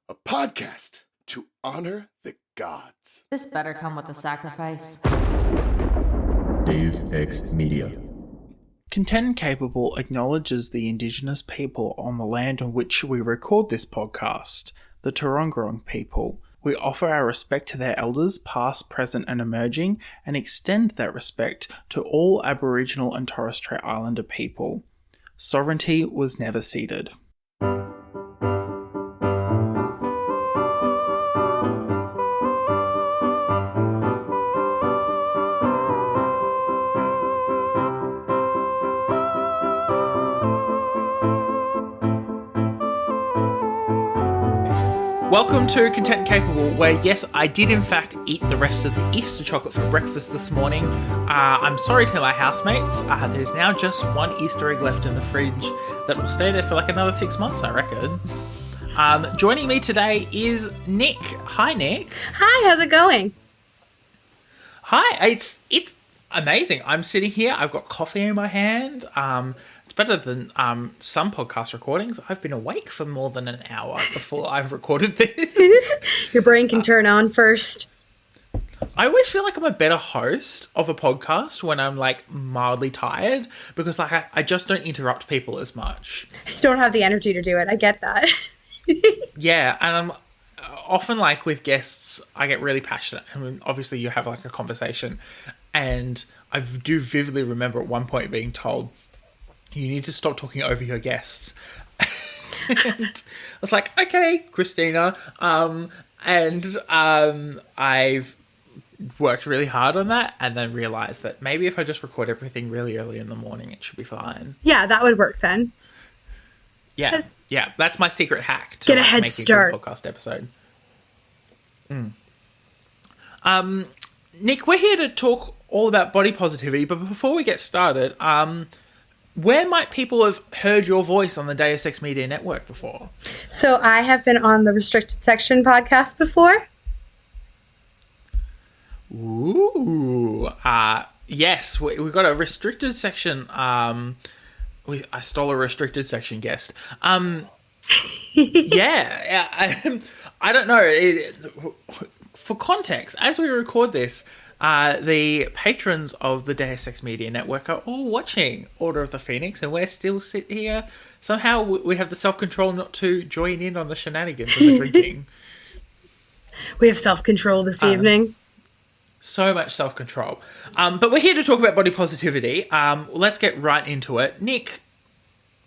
a podcast to honor the gods. This better come with a sacrifice. Deus Ex Media. Content Capable acknowledges the Indigenous people on the land on which we record this podcast, the Turungurung people. We offer our respect to their elders, past, present and emerging, and extend that respect to all Aboriginal and Torres Strait Islander people. Sovereignty was never ceded. Welcome to Content Capable, where yes, I did in fact eat the rest of the Easter chocolate for breakfast this morning. I'm sorry to my housemates, there's now just one Easter egg left in the fridge that will stay there for like another 6 months, I reckon. Joining me today is Nick. Hi, Nick. Hi, how's it going? Hi, it's amazing. I'm sitting here, I've got coffee in my hand. It's better than some podcast recordings. I've been awake for more than an hour before I've recorded this. Your brain can turn on first. I always feel like I'm a better host of a podcast when I'm like mildly tired because like I just don't interrupt people as much. You don't have the energy to do it. I get that. Yeah, and I'm often like with guests, I get really passionate. I mean, obviously you have like a conversation, and I do vividly remember at one point being told, you need to stop talking over your guests. And I was like, okay, Christina. I've worked really hard on that and then realized that maybe if I just record everything really early in the morning, it should be fine. Yeah, that would work then. Yeah, that's my secret hack to get a head start. A good podcast episode. Nick, we're here to talk all about body positivity, but before we get started, where might people have heard your voice on the Deus Ex Media Network before? So I have been on the Restricted Section podcast before. Ooh. Yes, we've got a restricted section. I stole a restricted section guest. Yeah. I don't know. For context, as we record this, the patrons of the Deus Ex Media Network are all watching Order of the Phoenix, and we're still sitting here. Somehow we have the self-control not to join in on the shenanigans of the drinking. We have self-control this evening. So much self-control. But we're here to talk about body positivity. Let's get right into it. Nick,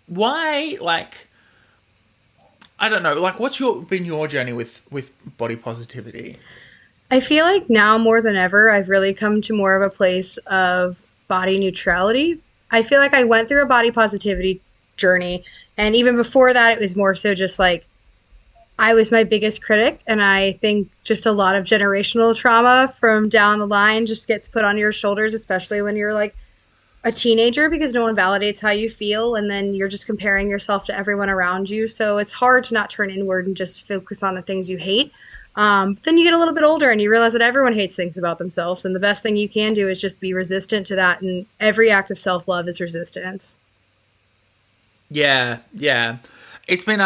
why, like, I don't know, like, what's been your journey with body positivity? I feel like now more than ever, I've really come to more of a place of body neutrality. I feel like I went through a body positivity journey, and even before that, it was more so just like I was my biggest critic, and I think just a lot of generational trauma from down the line just gets put on your shoulders, especially when you're like a teenager, because no one validates how you feel, and then you're just comparing yourself to everyone around you. So it's hard to not turn inward and just focus on the things you hate. But then you get a little bit older and you realize that everyone hates things about themselves, and the best thing you can do is just be resistant to that, and every act of self-love is resistance. Yeah. It's been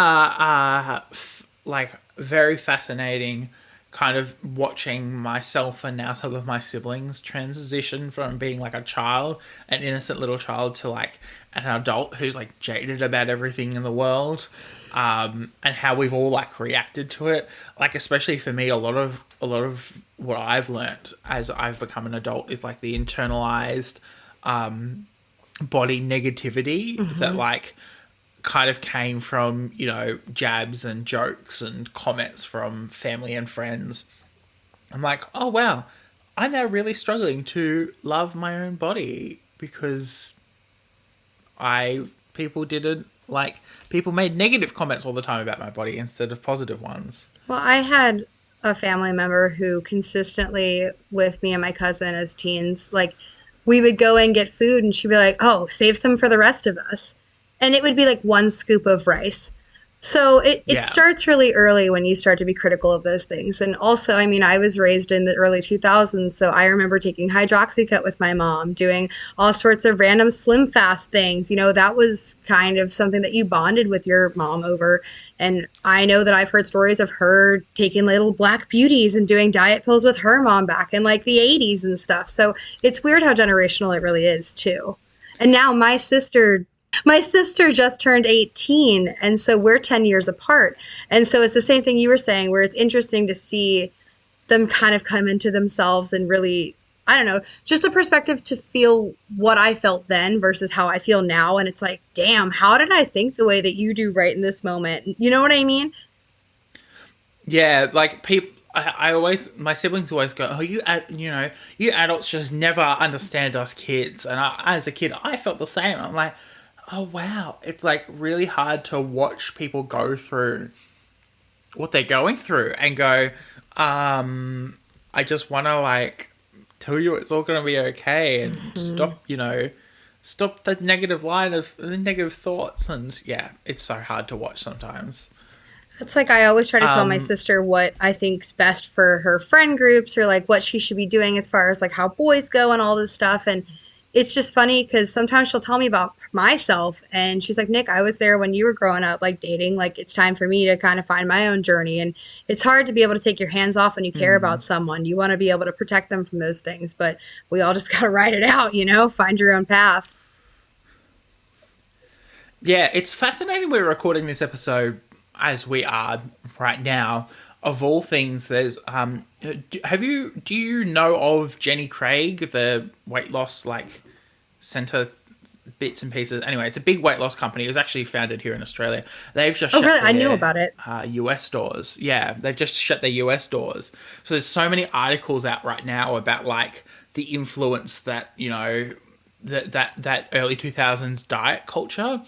like very fascinating kind of watching myself and now some of my siblings transition from being like a child, an innocent little child, to like an adult who's like jaded about everything in the world, and how we've all like reacted to it. Like, especially for me, a lot of what I've learnt as I've become an adult is like the internalized body negativity that like kind of came from, you know, jabs and jokes and comments from family and friends. I'm like, oh wow, I'm now really struggling to love my own body because people made negative comments all the time about my body instead of positive ones. Well, I had a family member who consistently, with me and my cousin as teens, like, we would go and get food and she'd be like, oh, save some for the rest of us. And it would be like one scoop of rice. So it Yeah. starts really early when you start to be critical of those things. And also, I mean, I was raised in the early 2000s, so I remember taking hydroxycut with my mom, doing all sorts of random slim fast things. You know, that was kind of something that you bonded with your mom over. And I know that I've heard stories of her taking little black beauties and doing diet pills with her mom back in like the 80s and stuff. So it's weird how generational it really is, too. And now my sister just turned 18, and so we're 10 years apart. And so it's the same thing you were saying, where it's interesting to see them kind of come into themselves and really, I don't know, just the perspective to feel what I felt then versus how I feel now. And it's like, damn, how did I think the way that you do right in this moment? You know what I mean? Yeah, like people. I always, my siblings always go, "Oh, you adults just never understand us kids." And as a kid, I felt the same. I'm like, "Oh wow!" It's like really hard to watch people go through what they're going through and go, "I just want to like tell you it's all going to be okay and stop the the negative thoughts." And yeah, it's so hard to watch sometimes. It's like I always try to tell my Um, sister what I think's best for her friend groups or like what she should be doing as far as like how boys go and all this stuff. And it's just funny because sometimes she'll tell me about myself and she's like, Nick, I was there when you were growing up, like dating. Like it's time for me to kind of find my own journey. And it's hard to be able to take your hands off when you care about someone. You want to be able to protect them from those things, but we all just got to ride it out, find your own path. Yeah, it's fascinating we're recording this episode as we are right now. Of all things, there's do you know of Jenny Craig, the weight loss like center bits and pieces? Anyway, it's a big weight loss company. It was actually founded here in Australia. They've just Oh, shut really? I knew their about it. US stores. Yeah, they've just shut their US stores. So there's so many articles out right now about like the influence that that early 2000s diet culture,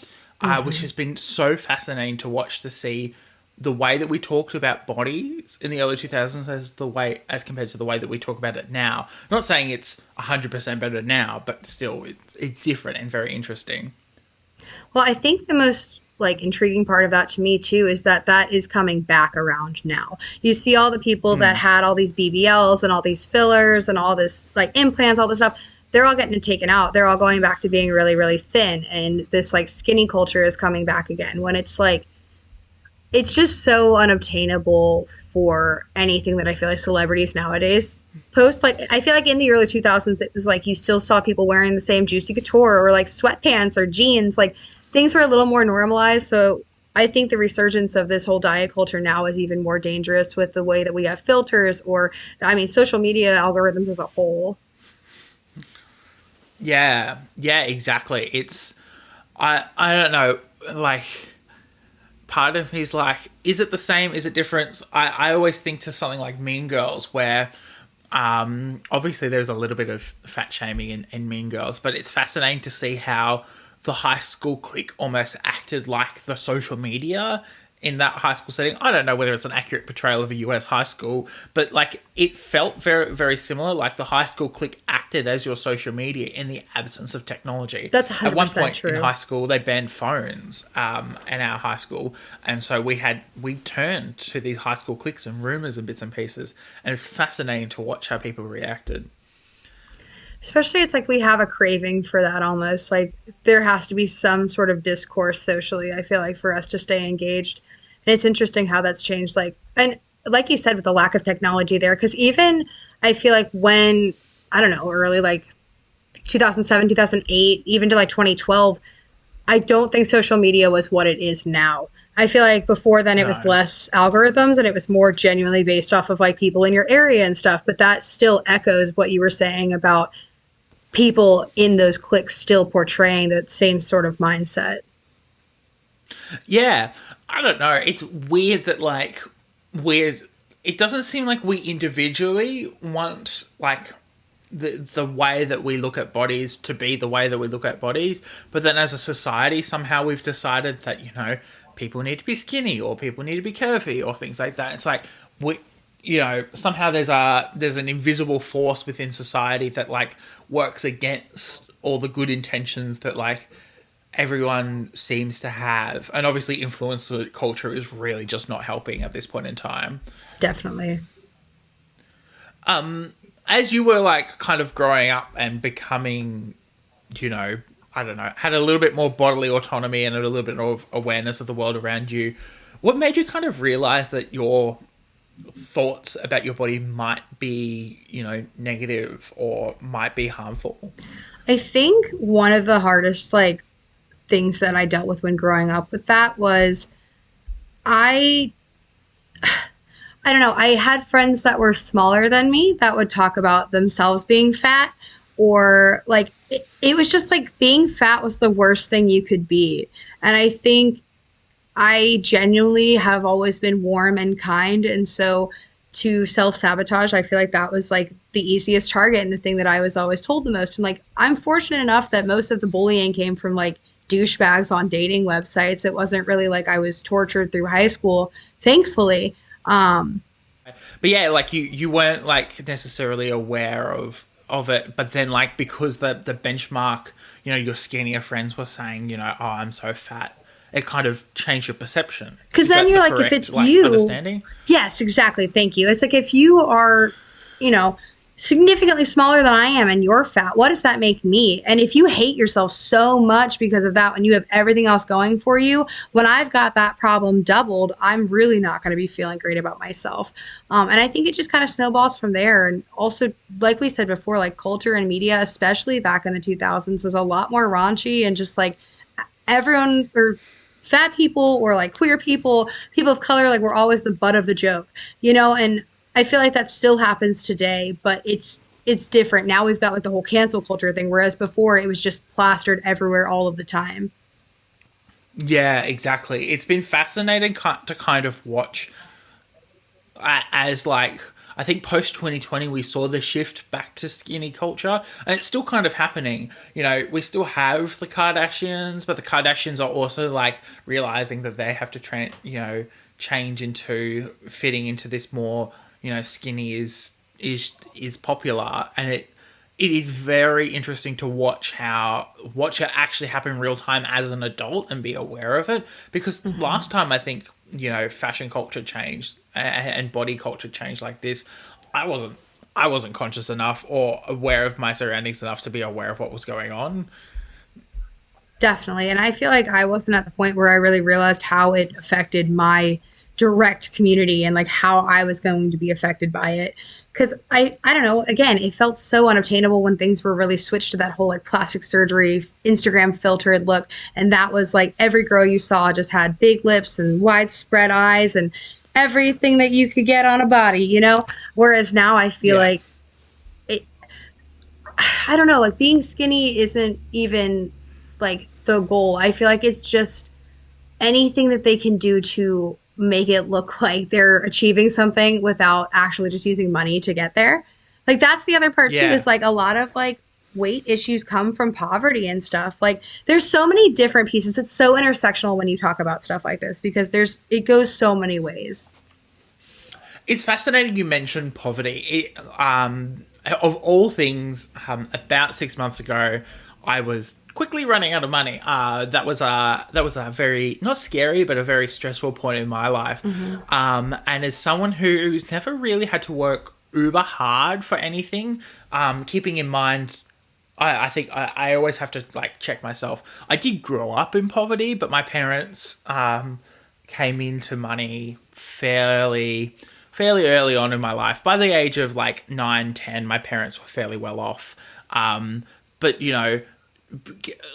which has been so fascinating to watch to see the way that we talked about bodies in the early 2000s as compared to the way that we talk about it now. I'm not saying it's 100% better now, but still it's different and very interesting. Well, I think the most like intriguing part of that to me too is that that is coming back around now. You see all the people that had all these BBLs and all these fillers and all this like implants, all this stuff. They're all getting it taken out. They're all going back to being really, really thin, and this like skinny culture is coming back again. When it's like it's just so unobtainable for anything that I feel like celebrities nowadays post. Like I feel like in the early 2000s it was like you still saw people wearing the same juicy couture or like sweatpants or jeans. Like things were a little more normalized. So I think the resurgence of this whole diet culture now is even more dangerous with the way that we have filters or I mean social media algorithms as a whole. Yeah, yeah, exactly. It's I don't know, like part of me's like, is it the same? Is it different? I always think to something like Mean Girls, where obviously there's a little bit of fat shaming in Mean Girls, but it's fascinating to see how the high school clique almost acted like the social media in that high school setting. I don't know whether it's an accurate portrayal of a US high school, but like it felt very, very similar. Like the high school clique acted as your social media in the absence of technology. That's At one 100% point in true. high school, they banned phones in our high school, and so we turned to these high school cliques and rumors and bits and pieces, and it's fascinating to watch how people reacted. Especially it's like we have a craving for that almost. Like there has to be some sort of discourse socially, I feel like, for us to stay engaged. And it's interesting how that's changed. Like and like you said with the lack of technology there, because even I feel like when I don't know, early like 2007, 2008, even to like 2012, I don't think social media was what it is now. I feel like before then it was No. less algorithms and it was more genuinely based off of like people in your area and stuff. But that still echoes what you were saying about people in those cliques still portraying that same sort of mindset. Yeah, I don't know. It's weird that like where's it doesn't seem like we individually want like the way that we look at bodies to be the way that we look at bodies, but then as a society somehow we've decided that people need to be skinny or people need to be curvy or things like that. It's like we somehow there's an invisible force within society that like works against all the good intentions that like everyone seems to have. And obviously influencer culture is really just not helping at this point in time. Definitely. As you were like kind of growing up and becoming, you know, I don't know, had a little bit more bodily autonomy and a little bit of awareness of the world around you, what made you kind of realize that your thoughts about your body might be, you know, negative or might be harmful? I think one of the hardest like things that I dealt with when growing up with that was I I don't know. I had friends that were smaller than me that would talk about themselves being fat, or like it was just like being fat was the worst thing you could be. And I think I genuinely have always been warm and kind. And so to self sabotage, I feel like that was like the easiest target and the thing that I was always told the most. And like, I'm fortunate enough that most of the bullying came from like douchebags on dating websites. It wasn't really like I was tortured through high school, thankfully. Um, But yeah, like you weren't like necessarily aware of it, but then like because the benchmark, you know, your skinnier friends were saying, you know, oh, I'm so fat, it kind of changed your perception. Because Is then that you're the like, if correct, it's like, you, understanding? yes, exactly. Thank you. It's like if you are, you know, significantly smaller than I am and you're fat, what does that make me? And if you hate yourself so much because of that, when you have everything else going for you, when I've got that problem doubled, I'm really not going to be feeling great about myself. And I think it just kind of snowballs from there. And also, like we said before, like culture and media, especially back in the 2000s, was a lot more raunchy and just like everyone or fat people or like queer people, people of color, like we're always the butt of the joke, you know? And I feel like that still happens today, but it's different. Now we've got like the whole cancel culture thing, whereas before it was just plastered everywhere all of the time. Yeah, exactly. It's been fascinating to kind of watch as like I think post 2020 we saw the shift back to skinny culture, and it's still kind of happening. You know, we still have the Kardashians, but the Kardashians are also like realizing that they have to change into fitting into this more, you know, skinny is popular, and it is very interesting to watch it actually happen in real time as an adult and be aware of it. Because last time I think, you know, fashion culture changed and body culture changed like this, I wasn't conscious enough or aware of my surroundings enough to be aware of what was going on. Definitely. And I feel like I wasn't at the point where I really realized how it affected my direct community and like how I was going to be affected by it. Cause I don't know, again, it felt so unobtainable when things were really switched to that whole like plastic surgery, Instagram filtered look. And that was like every girl you saw just had big lips and widespread eyes and everything that you could get on a body, you know? Whereas now I feel Yeah. like it, I don't know, like being skinny isn't even like the goal. I feel like it's just anything that they can do to make it look like they're achieving something without actually just using money to get there. Like that's the other part too, Yeah. is like a lot of like weight issues come from poverty and stuff. Like there's so many different pieces. It's so intersectional when you talk about stuff like this because it goes so many ways. It's fascinating you mentioned poverty. Of all things, about 6 months ago, I was quickly running out of money. That was a very not scary, but a very stressful point in my life. And as someone who's never really had to work uber hard for anything, keeping in mind I think I always have to like check myself. I did grow up in poverty, but my parents came into money fairly early on in my life. By the age of like 9, 10, my parents were fairly well off. But you know,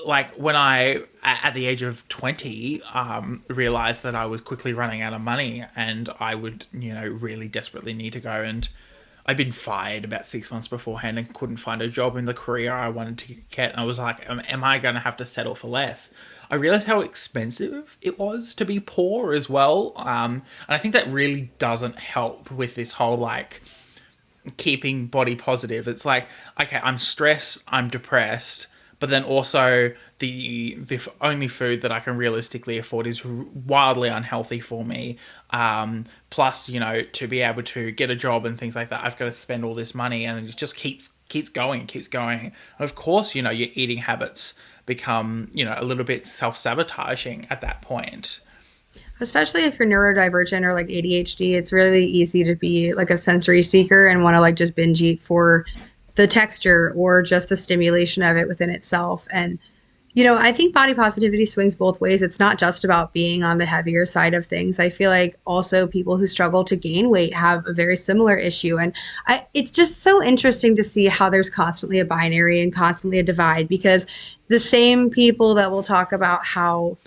like when I at the age of 20 realized that I was quickly running out of money and I would, you know, really desperately need to go, and I'd been fired about 6 months beforehand and couldn't find a job in the career I wanted to get. And I was like, am I going to have to settle for less? I realized how expensive it was to be poor as well. And I think that really doesn't help with this whole like keeping body positive. It's like, okay, I'm stressed, I'm depressed, but then also the only food that I can realistically afford is wildly unhealthy for me. Plus, you know, to be able to get a job and things like that, I've got to spend all this money, and it just keeps going. And of course, you know, your eating habits become, a little bit self-sabotaging at that point. Especially if you're neurodivergent or like ADHD, it's really easy to be like a sensory seeker and want to like just binge eat for the texture or just the stimulation of it within itself. And I think body positivity swings both ways. It's not just about being on the heavier side of things. I feel like also people who struggle to gain weight have a very similar issue. And it's just so interesting to see how there's constantly a binary and constantly a divide, because the same people that will talk about how,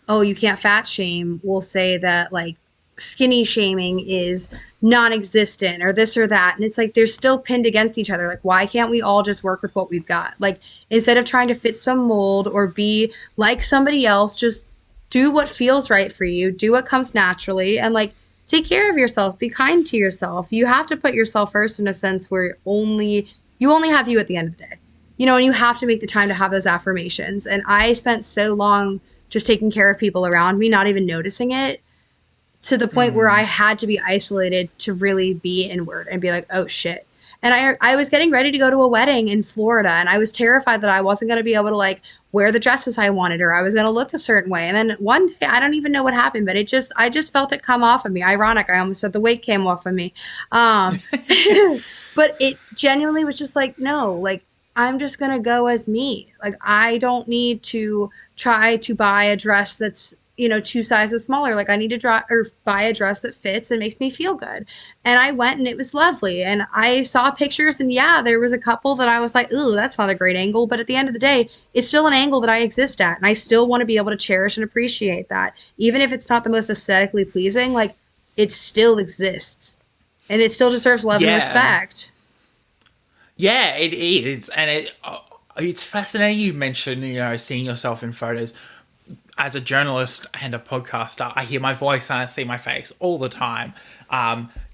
oh, you can't fat shame, will say that like skinny shaming is non-existent or this or that, and it's like they're still pinned against each other. Like, why can't we all just work with what we've got? Like, instead of trying to fit some mold or be like somebody else, just do what feels right for you, do what comes naturally, and like take care of yourself, be kind to yourself. You have to put yourself first in a sense where you only have you at the end of the day, and you have to make the time to have those affirmations. And I spent so long just taking care of people around me, not even noticing it, to the point where I had to be isolated to really be inward and be like, oh shit. And I was getting ready to go to a wedding in Florida, and I was terrified that I wasn't going to be able to like wear the dresses I wanted, or I was going to look a certain way. And then one day, I don't even know what happened, but I just felt it come off of me. Ironic. I almost said the weight came off of me. But it genuinely was just like, no, like, I'm just going to go as me. Like, I don't need to try to buy a dress that's, 2 sizes smaller. Like, I need to buy a dress that fits and makes me feel good. And I went, and it was lovely. And I saw pictures, and yeah, there was a couple that I was like, ooh, that's not a great angle. But at the end of the day, it's still an angle that I exist at. And I still want to be able to cherish and appreciate that. Even if it's not the most aesthetically pleasing, like, it still exists. And it still deserves love and respect. Yeah, it is. And it's fascinating you mentioned, seeing yourself in photos. As a journalist and a podcaster, I hear my voice and I see my face all the time.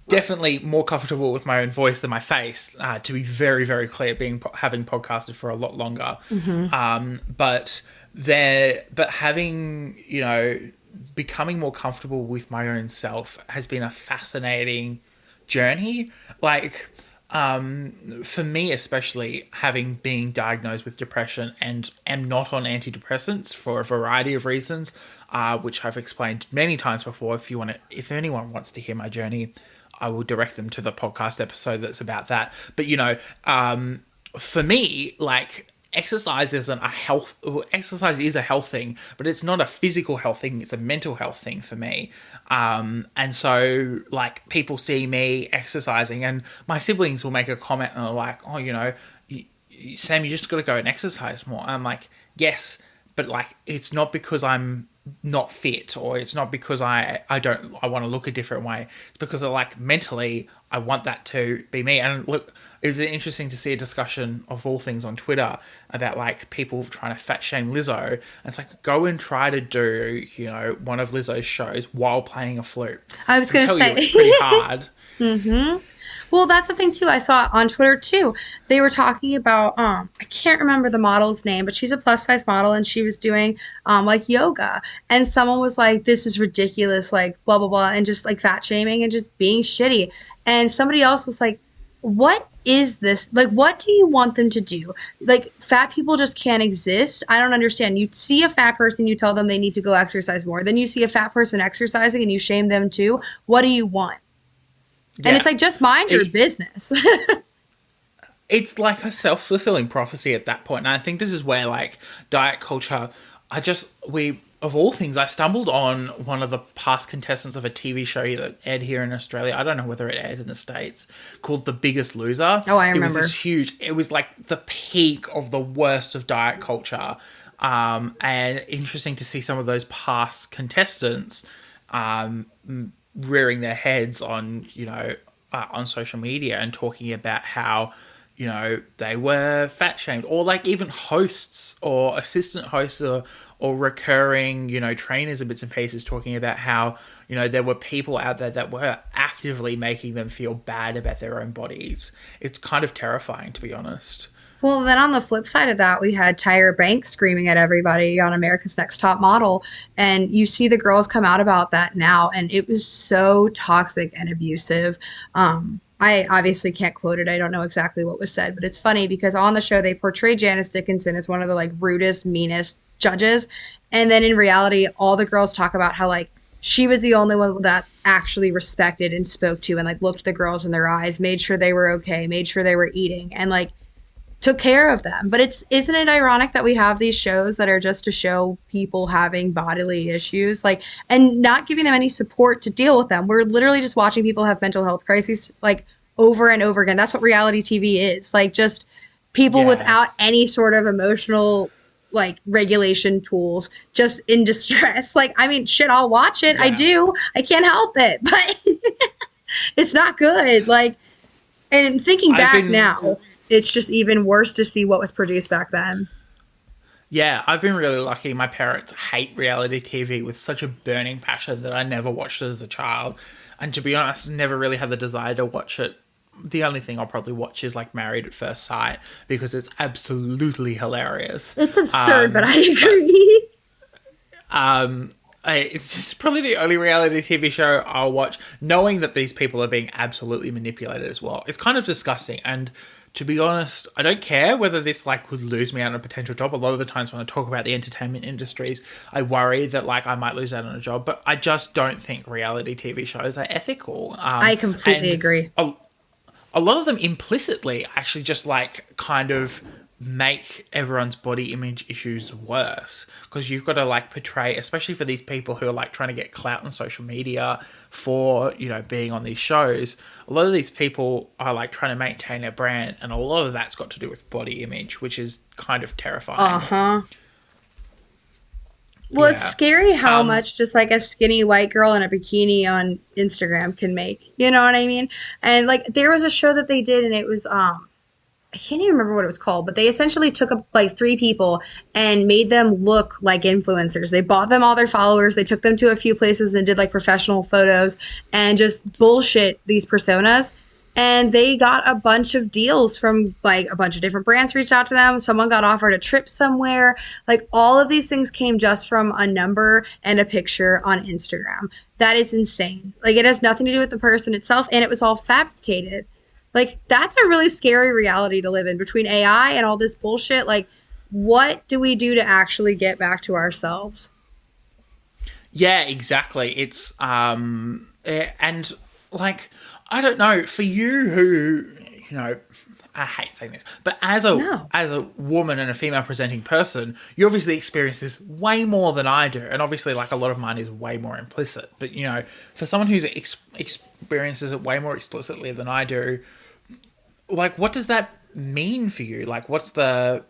Definitely more comfortable with my own voice than my face, to be very, very clear, having podcasted for a lot longer. But having, becoming more comfortable with my own self has been a fascinating journey. Like, for me, especially having been diagnosed with depression and am not on antidepressants for a variety of reasons, which I've explained many times before. If anyone wants to hear my journey, I will direct them to the podcast episode that's about that. But, for me, like, exercise is a health thing, but it's not a physical health thing. It's a mental health thing for me. And so, like, people see me exercising, and my siblings will make a comment and they're like, oh, Sam, you just got to go and exercise more. And I'm like, yes, but like, it's not because I'm not fit, or it's not because I want to look a different way. It's because of, like, mentally, I want that to be me. And look, it's interesting to see a discussion of all things on Twitter about, like, people trying to fat shame Lizzo. And it's like, go and try to do, one of Lizzo's shows while playing a flute. I was going to say, it's pretty hard. Mm-hmm. Well, that's the thing too. I saw on Twitter too. They were talking about I can't remember the model's name, but she's a plus size model, and she was doing like yoga, and someone was like, "This is ridiculous," like blah blah blah, and just like fat shaming and just being shitty. And somebody else was like, "What is this? Like, what do you want them to do? Like, fat people just can't exist. I don't understand. You see a fat person, you tell them they need to go exercise more. Then you see a fat person exercising, and you shame them too. What do you want?" And it's like, just mind your business. It's like a self-fulfilling prophecy at that point. And I think this is where, like, diet culture, of all things, I stumbled on one of the past contestants of a TV show that aired here in Australia. I don't know whether it aired in the States, called The Biggest Loser. Oh, I remember. It was this huge, it was like the peak of the worst of diet culture. And interesting to see some of those past contestants, rearing their heads on, on social media and talking about how, they were fat shamed, or like even hosts or assistant hosts or recurring, trainers and bits and pieces talking about how, there were people out there that were actively making them feel bad about their own bodies. It's kind of terrifying, to be honest. Well, then on the flip side of that, we had Tyra Banks screaming at everybody on America's Next Top Model. And you see the girls come out about that now. And it was so toxic and abusive. I obviously can't quote it. I don't know exactly what was said, but it's funny because on the show they portray Janice Dickinson as one of the like rudest, meanest judges, and then in reality, all the girls talk about how like she was the only one that actually respected and spoke to and like looked the girls in their eyes, made sure they were okay, made sure they were eating, and like took care of them. But it's isn't it ironic that we have these shows that are just to show people having bodily issues, like, and not giving them any support to deal with them. We're literally just watching people have mental health crises like over and over again. That's what reality TV is. Like just people Yeah. without any sort of emotional like regulation tools just in distress. Like I mean shit, I'll watch it. I Yeah. do. I can't help it. But it's not good. Like and thinking I've back been now, it's just even worse to see what was produced back then. Yeah, I've been really lucky. My parents hate reality TV with such a burning passion that I never watched it as a child. And to be honest, never really had the desire to watch it. The only thing I'll probably watch is like Married at First Sight because it's absolutely hilarious. It's absurd, but I agree. It's just probably the only reality TV show I'll watch, knowing that these people are being absolutely manipulated as well. It's kind of disgusting. And to be honest, I don't care whether this like would lose me out on a potential job. A lot of the times when I talk about the entertainment industries, I worry that like I might lose out on a job. But I just don't think reality TV shows are ethical. I completely agree. A lot of them implicitly actually just like kind of make everyone's body image issues worse because you've got to like portray, especially for these people who are like trying to get clout on social media for, you know, being on these shows. A lot of these people are like trying to maintain their brand, and a lot of that's got to do with body image, which is kind of terrifying. Uh-huh. Well, it's Yeah. scary how much just like a skinny white girl in a bikini on Instagram can make. You know what I mean? And like there was a show that they did and it was I can't even remember what it was called, but they essentially took up like three people and made them look like influencers. They bought them all their followers. They took them to a few places and did like professional photos and just bullshit these personas. And they got a bunch of deals from like a bunch of different brands reached out to them. Someone got offered a trip somewhere. Like all of these things came just from a number and a picture on Instagram. That is insane. Like it has nothing to do with the person itself, and it was all fabricated. Like that's a really scary reality to live in between AI and all this bullshit. Like what do we do to actually get back to ourselves? Yeah, exactly. It's and like I don't know, for you who, you know, I hate saying this, but as a No. as a woman and a female presenting person, you obviously experience this way more than I do, and obviously like a lot of mine is way more implicit. But you know, for someone who's experiences it way more explicitly than I do, like what does that mean for you? Like what's the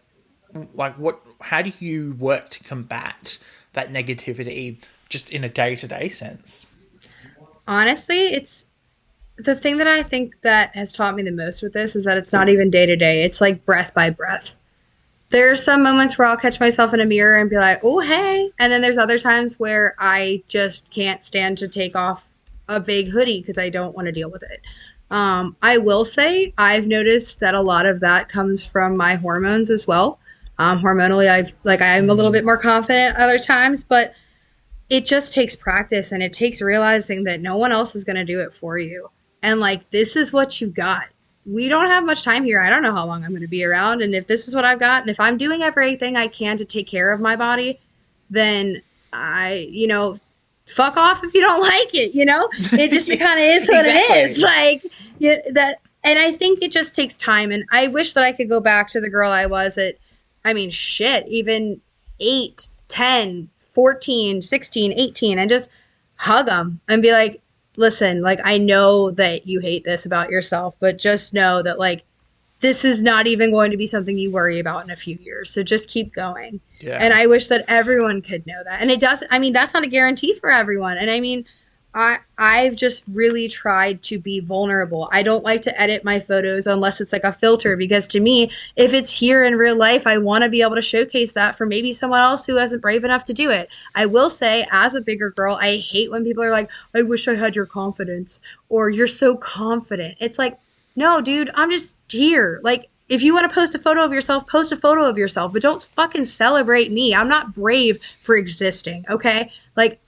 like what how do you work to combat that negativity just in a day-to-day sense? Honestly, it's the thing that I think that has taught me the most with this is that it's not even day to day. It's like breath by breath. There's some moments where I'll catch myself in a mirror and be like, oh, hey. And then there's other times where I just can't stand to take off a big hoodie because I don't want to deal with it. I will say I've noticed that a lot of that comes from my hormones as well. Hormonally, I'm a little bit more confident other times, but it just takes practice and it takes realizing that no one else is going to do it for you. And like, this is what you've got. We don't have much time here. I don't know how long I'm going to be around. And if this is what I've got, and if I'm doing everything I can to take care of my body, then fuck off if you don't like it, It just kind of is what Exactly. it is. Like, yeah, that, and I think it just takes time. And I wish that I could go back to the girl I was at, even 8, 10, 14, 16, 18, and just hug them and be like, listen, like, I know that you hate this about yourself, but just know that, like, this is not even going to be something you worry about in a few years. So just keep going. Yeah. And I wish that everyone could know that. And it does, that's not a guarantee for everyone. And I've just really tried to be vulnerable. I don't like to edit my photos unless it's like a filter, because to me, if it's here in real life, I want to be able to showcase that for maybe someone else who isn't brave enough to do it. I will say, as a bigger girl, I hate when people are like, I wish I had your confidence, or you're so confident. It's like, no, dude, I'm just here. Like, if you want to post a photo of yourself, post a photo of yourself, but don't fucking celebrate me. I'm not brave for existing, okay? Like,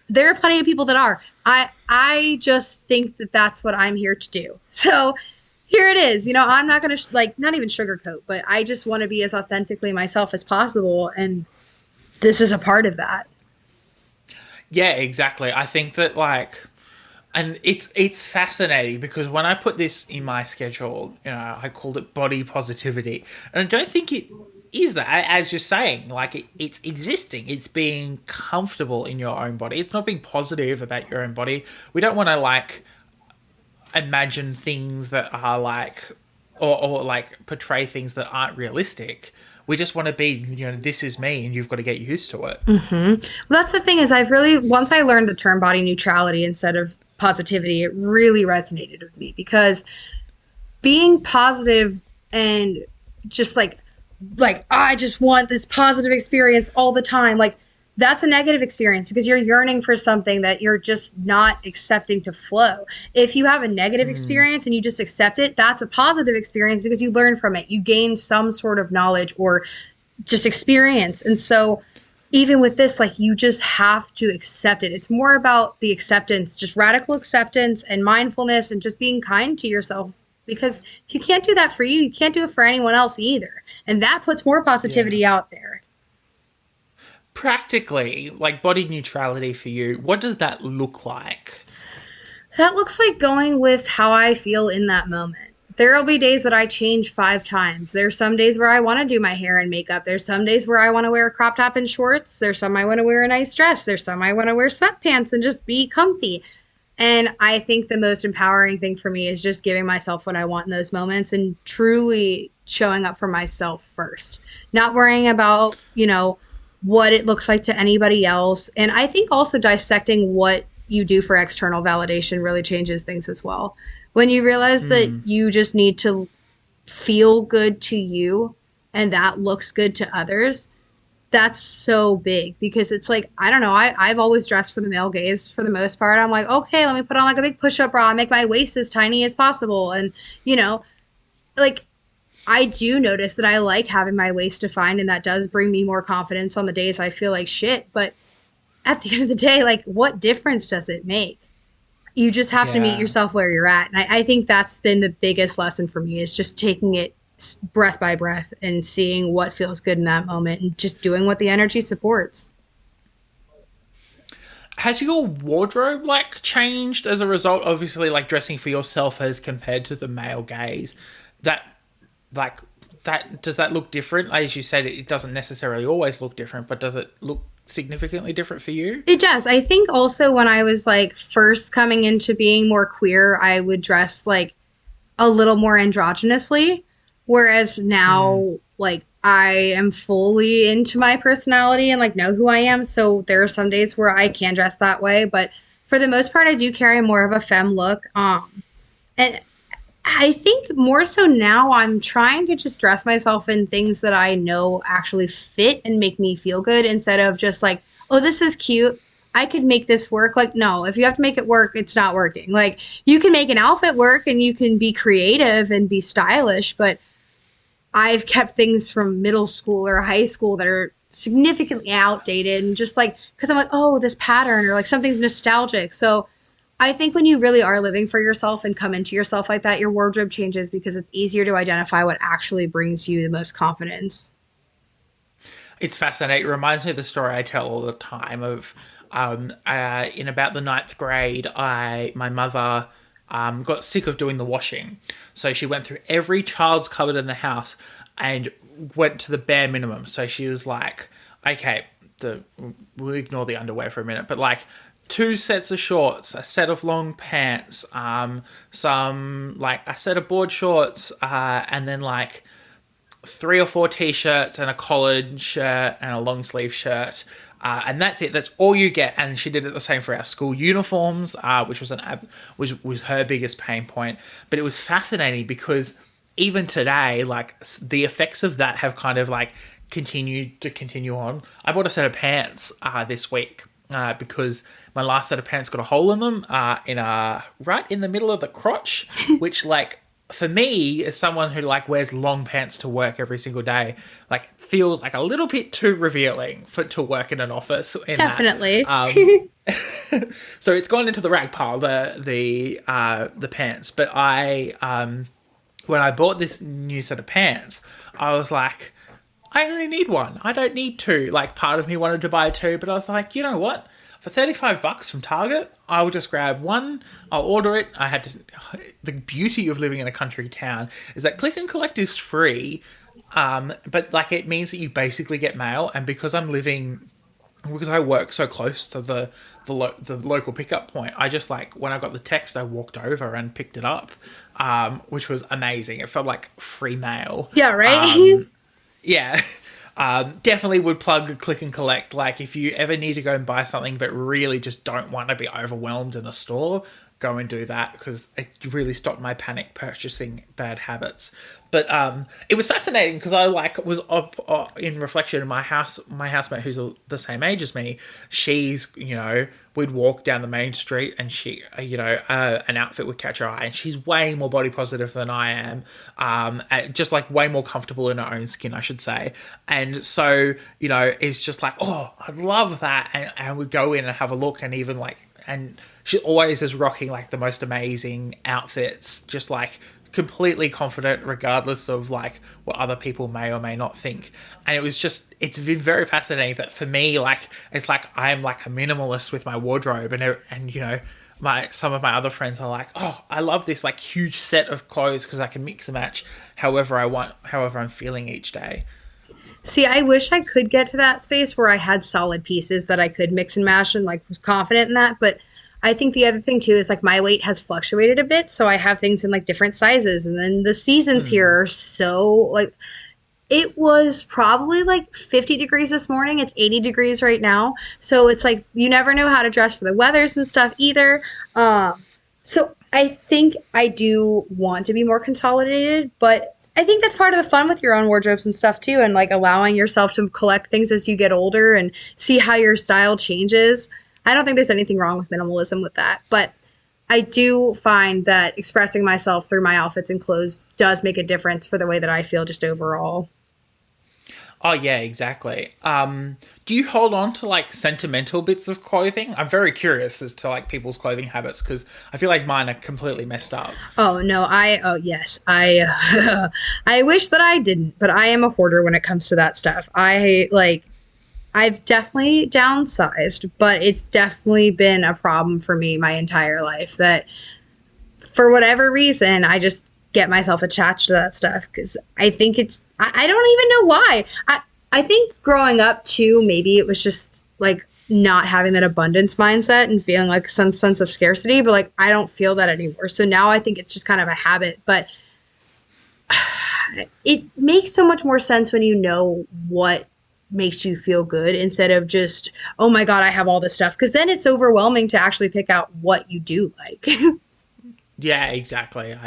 there are plenty of people that are. I just think that that's what I'm here to do. So here it is. I'm not going to not even sugarcoat, but I just want to be as authentically myself as possible, and this is a part of that. Yeah, exactly. I think that and it's fascinating because when I put this in my schedule, I called it body positivity, and I don't think it is that, as you're saying, it's existing, it's being comfortable in your own body. It's not being positive about your own body. We don't want to imagine things that are or portray things that aren't realistic. We just want to be, this is me, and you've got to get used to it. Well, that's the thing is once I learned the term body neutrality instead of positivity, it really resonated with me because being positive and just I just want this positive experience all the time. That's a negative experience because you're yearning for something that you're just not accepting to flow. If you have a negative experience and you just accept it, that's a positive experience because you learn from it. You gain some sort of knowledge or just experience. And so even with this, you just have to accept it. It's more about the acceptance, just radical acceptance and mindfulness and just being kind to yourself. Because if you can't do that for you, you can't do it for anyone else either. And that puts more positivity out there. Practically, body neutrality for you, what does that look like? That looks like going with how I feel in that moment. There will be days that I change 5 times. There's some days where I want to do my hair and makeup. There's some days where I want to wear a crop top and shorts. There's some I want to wear a nice dress. There's some I want to wear sweatpants and just be comfy. And I think the most empowering thing for me is just giving myself what I want in those moments and truly showing up for myself first. Not worrying about, what it looks like to anybody else. And I think also dissecting what you do for external validation really changes things as well. When you realize that you just need to feel good to you and that looks good to others, that's so big because it's I don't know, I've always dressed for the male gaze for the most part. I'm okay, let me put on a big push-up bra and make my waist as tiny as possible. And, I do notice that I like having my waist defined, and that does bring me more confidence on the days I feel like shit. But at the end of the day, what difference does it make? You just have to meet yourself where you're at. And I think that's been the biggest lesson for me is just taking it breath by breath and seeing what feels good in that moment and just doing what the energy supports. Has your wardrobe changed as a result? Obviously, dressing for yourself as compared to the male gaze. That does that look different? As you said, it doesn't necessarily always look different, but does it look significantly different for you? It does. I think also when I was first coming into being more queer, I would dress a little more androgynously, whereas now I am fully into my personality and know who I am. So there are some days where I can dress that way, but for the most part, I do carry more of a femme look. And I think more so now I'm trying to just dress myself in things that I know actually fit and make me feel good instead of just oh, this is cute, I could make this work. No, if you have to make it work, it's not working. You can make an outfit work and you can be creative and be stylish, but I've kept things from middle school or high school that are significantly outdated and just because I'm oh, this pattern or something's nostalgic. So I think when you really are living for yourself and come into yourself like that, your wardrobe changes because it's easier to identify what actually brings you the most confidence. It's fascinating. It reminds me of the story I tell all the time of in about the 9th grade, my mother got sick of doing the washing. So she went through every child's cupboard in the house and went to the bare minimum. So she was okay, we'll ignore the underwear for a minute, but 2 sets of shorts, a set of long pants, some a set of board shorts, and then 3 or 4 t-shirts and a collared shirt and a long sleeve shirt. And that's it. That's all you get. And she did it the same for our school uniforms, which was her biggest pain point. But it was fascinating because even today, the effects of that have kind of continue on. I bought a set of pants this week because my last set of pants got a hole in them right in the middle of the crotch, which for me, as someone who wears long pants to work every single day, feels like a little bit too revealing to work in an office. Definitely. So it's gone into the rag pile, the pants. But when I bought this new set of pants, I was like, I only need one. I don't need two. Like, part of me wanted to buy two, but I was like, you know what? For $35 from Target, I will just grab one. I'll order it. The beauty of living in a country town is that click and collect is free, but like it means that you basically get mail. And because I work so close to the local pickup point, I just like, when I got the text, I walked over and picked it up, which was amazing. It felt like free mail. Yeah, right? Yeah. Definitely would plug click and collect. Like, if you ever need to go and buy something but really just don't want to be overwhelmed in a store, go and do that, because it really stopped my panic purchasing bad habits. But it was fascinating because I was up in reflection. My housemate, who's the same age as me, she's, we'd walk down the main street and she, an outfit would catch her eye, and she's way more body positive than I am, just like way more comfortable in her own skin, I should say. And so, it's just like, oh, I love that. And we go in and have a look, and even and she always is rocking like the most amazing outfits, just like completely confident regardless of like what other people may or may not think. And it's been very fascinating that for me, like, it's like I'm like a minimalist with my wardrobe, and some of my other friends are like, oh, I love this like huge set of clothes because I can mix and match however I want, however I'm feeling each day. See, I wish I could get to that space where I had solid pieces that I could mix and match and like was confident in that. But I think the other thing too is like my weight has fluctuated a bit, so I have things in like different sizes, and then the seasons here are so like, it was probably like 50 degrees this morning. It's 80 degrees right now, so it's like you never know how to dress for the weathers and stuff either. So I think I do want to be more consolidated, but I think that's part of the fun with your own wardrobes and stuff too, and like allowing yourself to collect things as you get older and see how your style changes. I don't think there's anything wrong with minimalism with that, but I do find that expressing myself through my outfits and clothes does make a difference for the way that I feel just overall. Oh yeah, exactly. Do you hold on to like sentimental bits of clothing? I'm very curious as to like people's clothing habits, because I feel like mine are completely messed up. Oh no, yes, I I wish that I didn't, but I am a hoarder when it comes to that stuff. I've definitely downsized, but it's definitely been a problem for me my entire life that for whatever reason, I just get myself attached to that stuff because I think I don't even know why. I think growing up too, maybe it was just like not having that abundance mindset and feeling like some sense of scarcity, but like I don't feel that anymore. So now I think it's just kind of a habit, but it makes so much more sense when you know what makes you feel good instead of just, oh my God, I have all this stuff. Because then it's overwhelming to actually pick out what you do like. Yeah, exactly.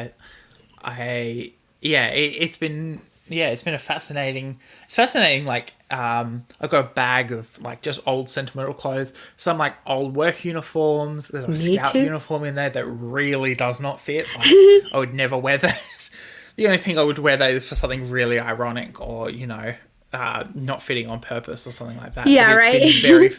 It's been a fascinating. It's fascinating. Like, I've got a bag of like just old sentimental clothes, some like old work uniforms. There's a scout uniform in there that really does not fit. Like, I would never wear that. The only thing I would wear that is for something really ironic or, not fitting on purpose or something like that. Yeah, right. It's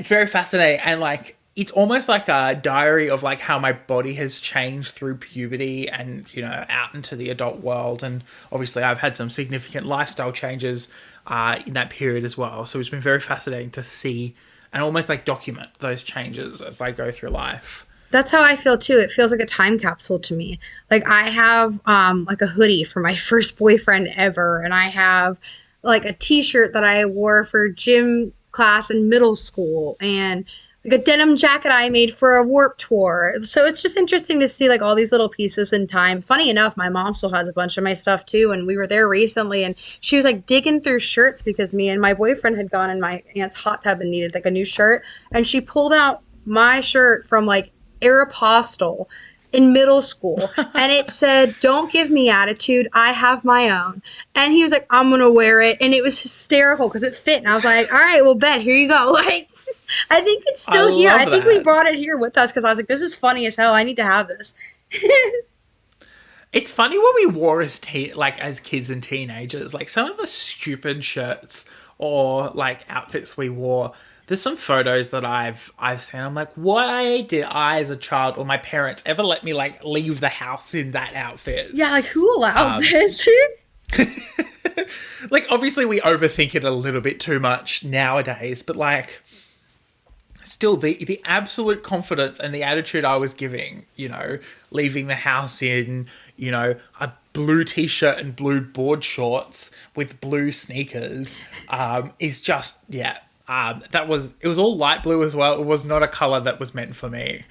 very fascinating, and like it's almost like a diary of like how my body has changed through puberty and out into the adult world. And obviously I've had some significant lifestyle changes in that period as well, so it's been very fascinating to see and almost like document those changes as I go through life. That's how I feel too. It feels like a time capsule to me. Like I have like a hoodie for my first boyfriend ever, and I have like a t-shirt that I wore for gym class in middle school, and like a denim jacket I made for a Warped Tour. So it's just interesting to see like all these little pieces in time. Funny enough, my mom still has a bunch of my stuff too, and we were there recently and she was like digging through shirts because me and my boyfriend had gone in my aunt's hot tub and needed like a new shirt, and she pulled out my shirt from like Aeropostale in middle school, and it said, "Don't give me attitude, I have my own." And he was like, "I'm gonna wear it," and it was hysterical because it fit, and I was like, all right, well, bet, here you go. Like, I think it's still here. I think we brought it here with us because I was like, this is funny as hell, I need to have this. It's funny what we wore as as kids and teenagers. Like some of the stupid shirts or like outfits we wore. There's some photos that I've seen. I'm like, why did I, as a child, or my parents, ever let me like leave the house in that outfit? Yeah, like who allowed this? Like, obviously, we overthink it a little bit too much nowadays, but like, still, the absolute confidence and the attitude I was giving, leaving the house in, a blue t-shirt and blue board shorts with blue sneakers, is just, yeah. It was all light blue as well. It was not a color that was meant for me.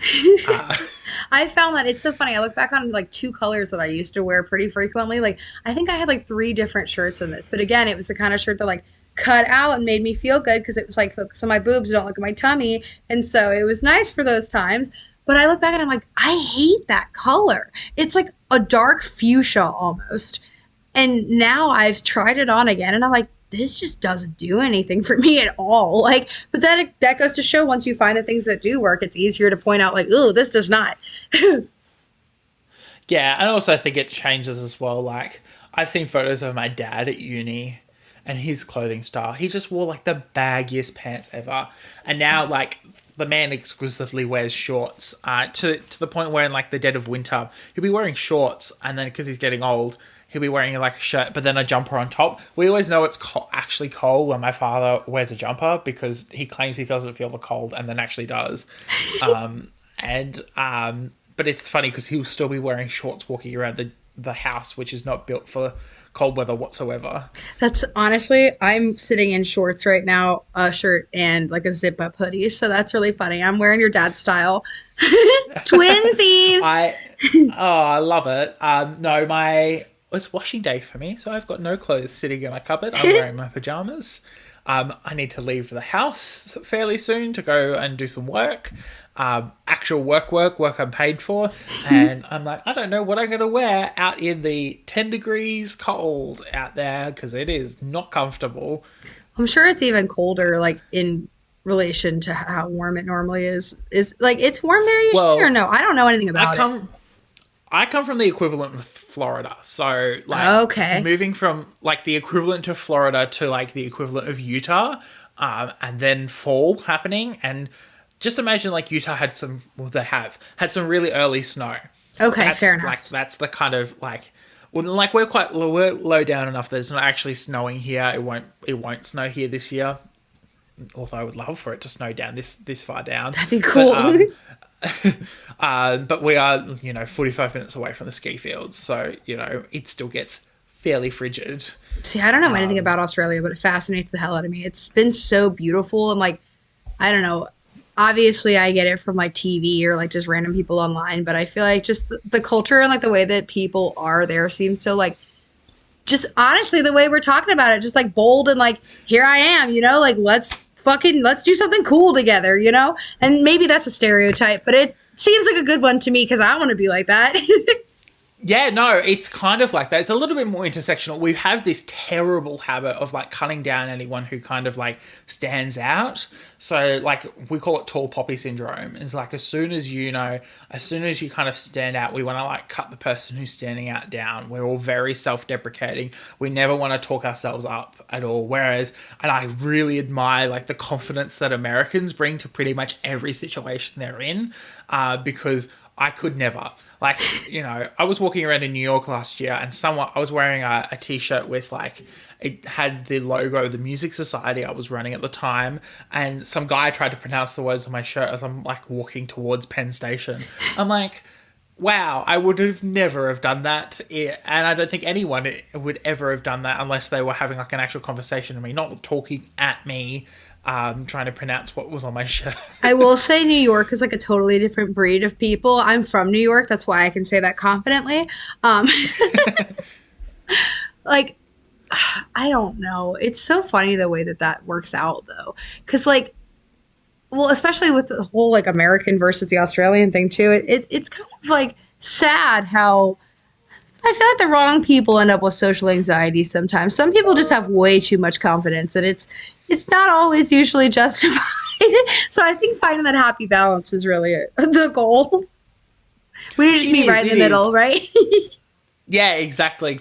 I found that it's so funny. I look back on like two colors that I used to wear pretty frequently. Like I think I had like 3 different shirts in this, but again, it was the kind of shirt that like cut out and made me feel good because it was like focus on my boobs, don't look at my tummy, and so it was nice for those times. But I look back and I'm like, I hate that color. It's like a dark fuchsia almost. And now I've tried it on again, and I'm like, this just doesn't do anything for me at all. Like, but that goes to show once you find the things that do work, it's easier to point out like, oh, this does not. Yeah, and also I think it changes as well. Like, I've seen photos of my dad at uni and his clothing style. He just wore like the baggiest pants ever. And now like the man exclusively wears shorts to the point where in like the dead of winter, he'll be wearing shorts, and then because he's getting old, he'll be wearing like a shirt, but then a jumper on top. We always know it's actually cold when my father wears a jumper because he claims he doesn't feel the cold and then actually does. But it's funny because he'll still be wearing shorts walking around the house, which is not built for cold weather whatsoever. That's honestly, I'm sitting in shorts right now, a shirt and like a zip up hoodie. So that's really funny. I'm wearing your dad's style. Twinsies. I love it. No, it's washing day for me, so I've got no clothes sitting in my cupboard. I'm wearing my pajamas. I need to leave the house fairly soon to go and do some work. Actual work I'm paid for. And I'm like, I don't know what I'm going to wear out in the 10 degrees cold out there because it is not comfortable. I'm sure it's even colder, like in relation to how warm it normally is. Is like it's warm there usually or no? I don't know anything about it. I come from the equivalent of Florida. So, like, moving from, like, the equivalent to Florida to, like, the equivalent of Utah, and then fall happening. And just imagine, like, Utah had some really early snow. Okay, fair enough. Like, that's the kind of, like, we're low down enough that it's not actually snowing here. It won't snow here this year. Although I would love for it to snow down this far down. That'd be cool. But we are, 45 minutes away from the ski fields. So, it still gets fairly frigid. See, I don't know anything about Australia, but it fascinates the hell out of me. It's been so beautiful. And like, I don't know, obviously I get it from like TV or like just random people online, but I feel like just the culture and like the way that people are there seems so like, just honestly, the way we're talking about it, just like bold and like, here I am, like let's do something cool together, and maybe that's a stereotype, but it seems like a good one to me because I want to be like that. Yeah, no, it's kind of like that. It's a little bit more intersectional. We have this terrible habit of like cutting down anyone who kind of like stands out. So like we call it tall poppy syndrome. It's like as soon as you kind of stand out, we want to like cut the person who's standing out down. We're all very self-deprecating. We never want to talk ourselves up at all. And I really admire like the confidence that Americans bring to pretty much every situation they're in, because I could never. Like, I was walking around in New York last year and I was wearing a t-shirt with like, it had the logo of the music society I was running at the time. And some guy tried to pronounce the words on my shirt as I'm like walking towards Penn Station. I'm like, wow, I would have never have done that. And I don't think anyone would ever have done that unless they were having like an actual conversation with me, not talking at me. Trying to pronounce what was on my shirt. I will say New York is like a totally different breed of people. I'm from New York. That's why I can say that confidently. Like, I don't know. It's so funny the way that works out though. Cause like, well, especially with the whole like American versus the Australian thing too, it's kind of like sad how I feel like the wrong people end up with social anxiety sometimes. Some people just have way too much confidence, and it's not always usually justified. So I think finding that happy balance is really the goal. We just meet right in the middle, right? Yeah, exactly.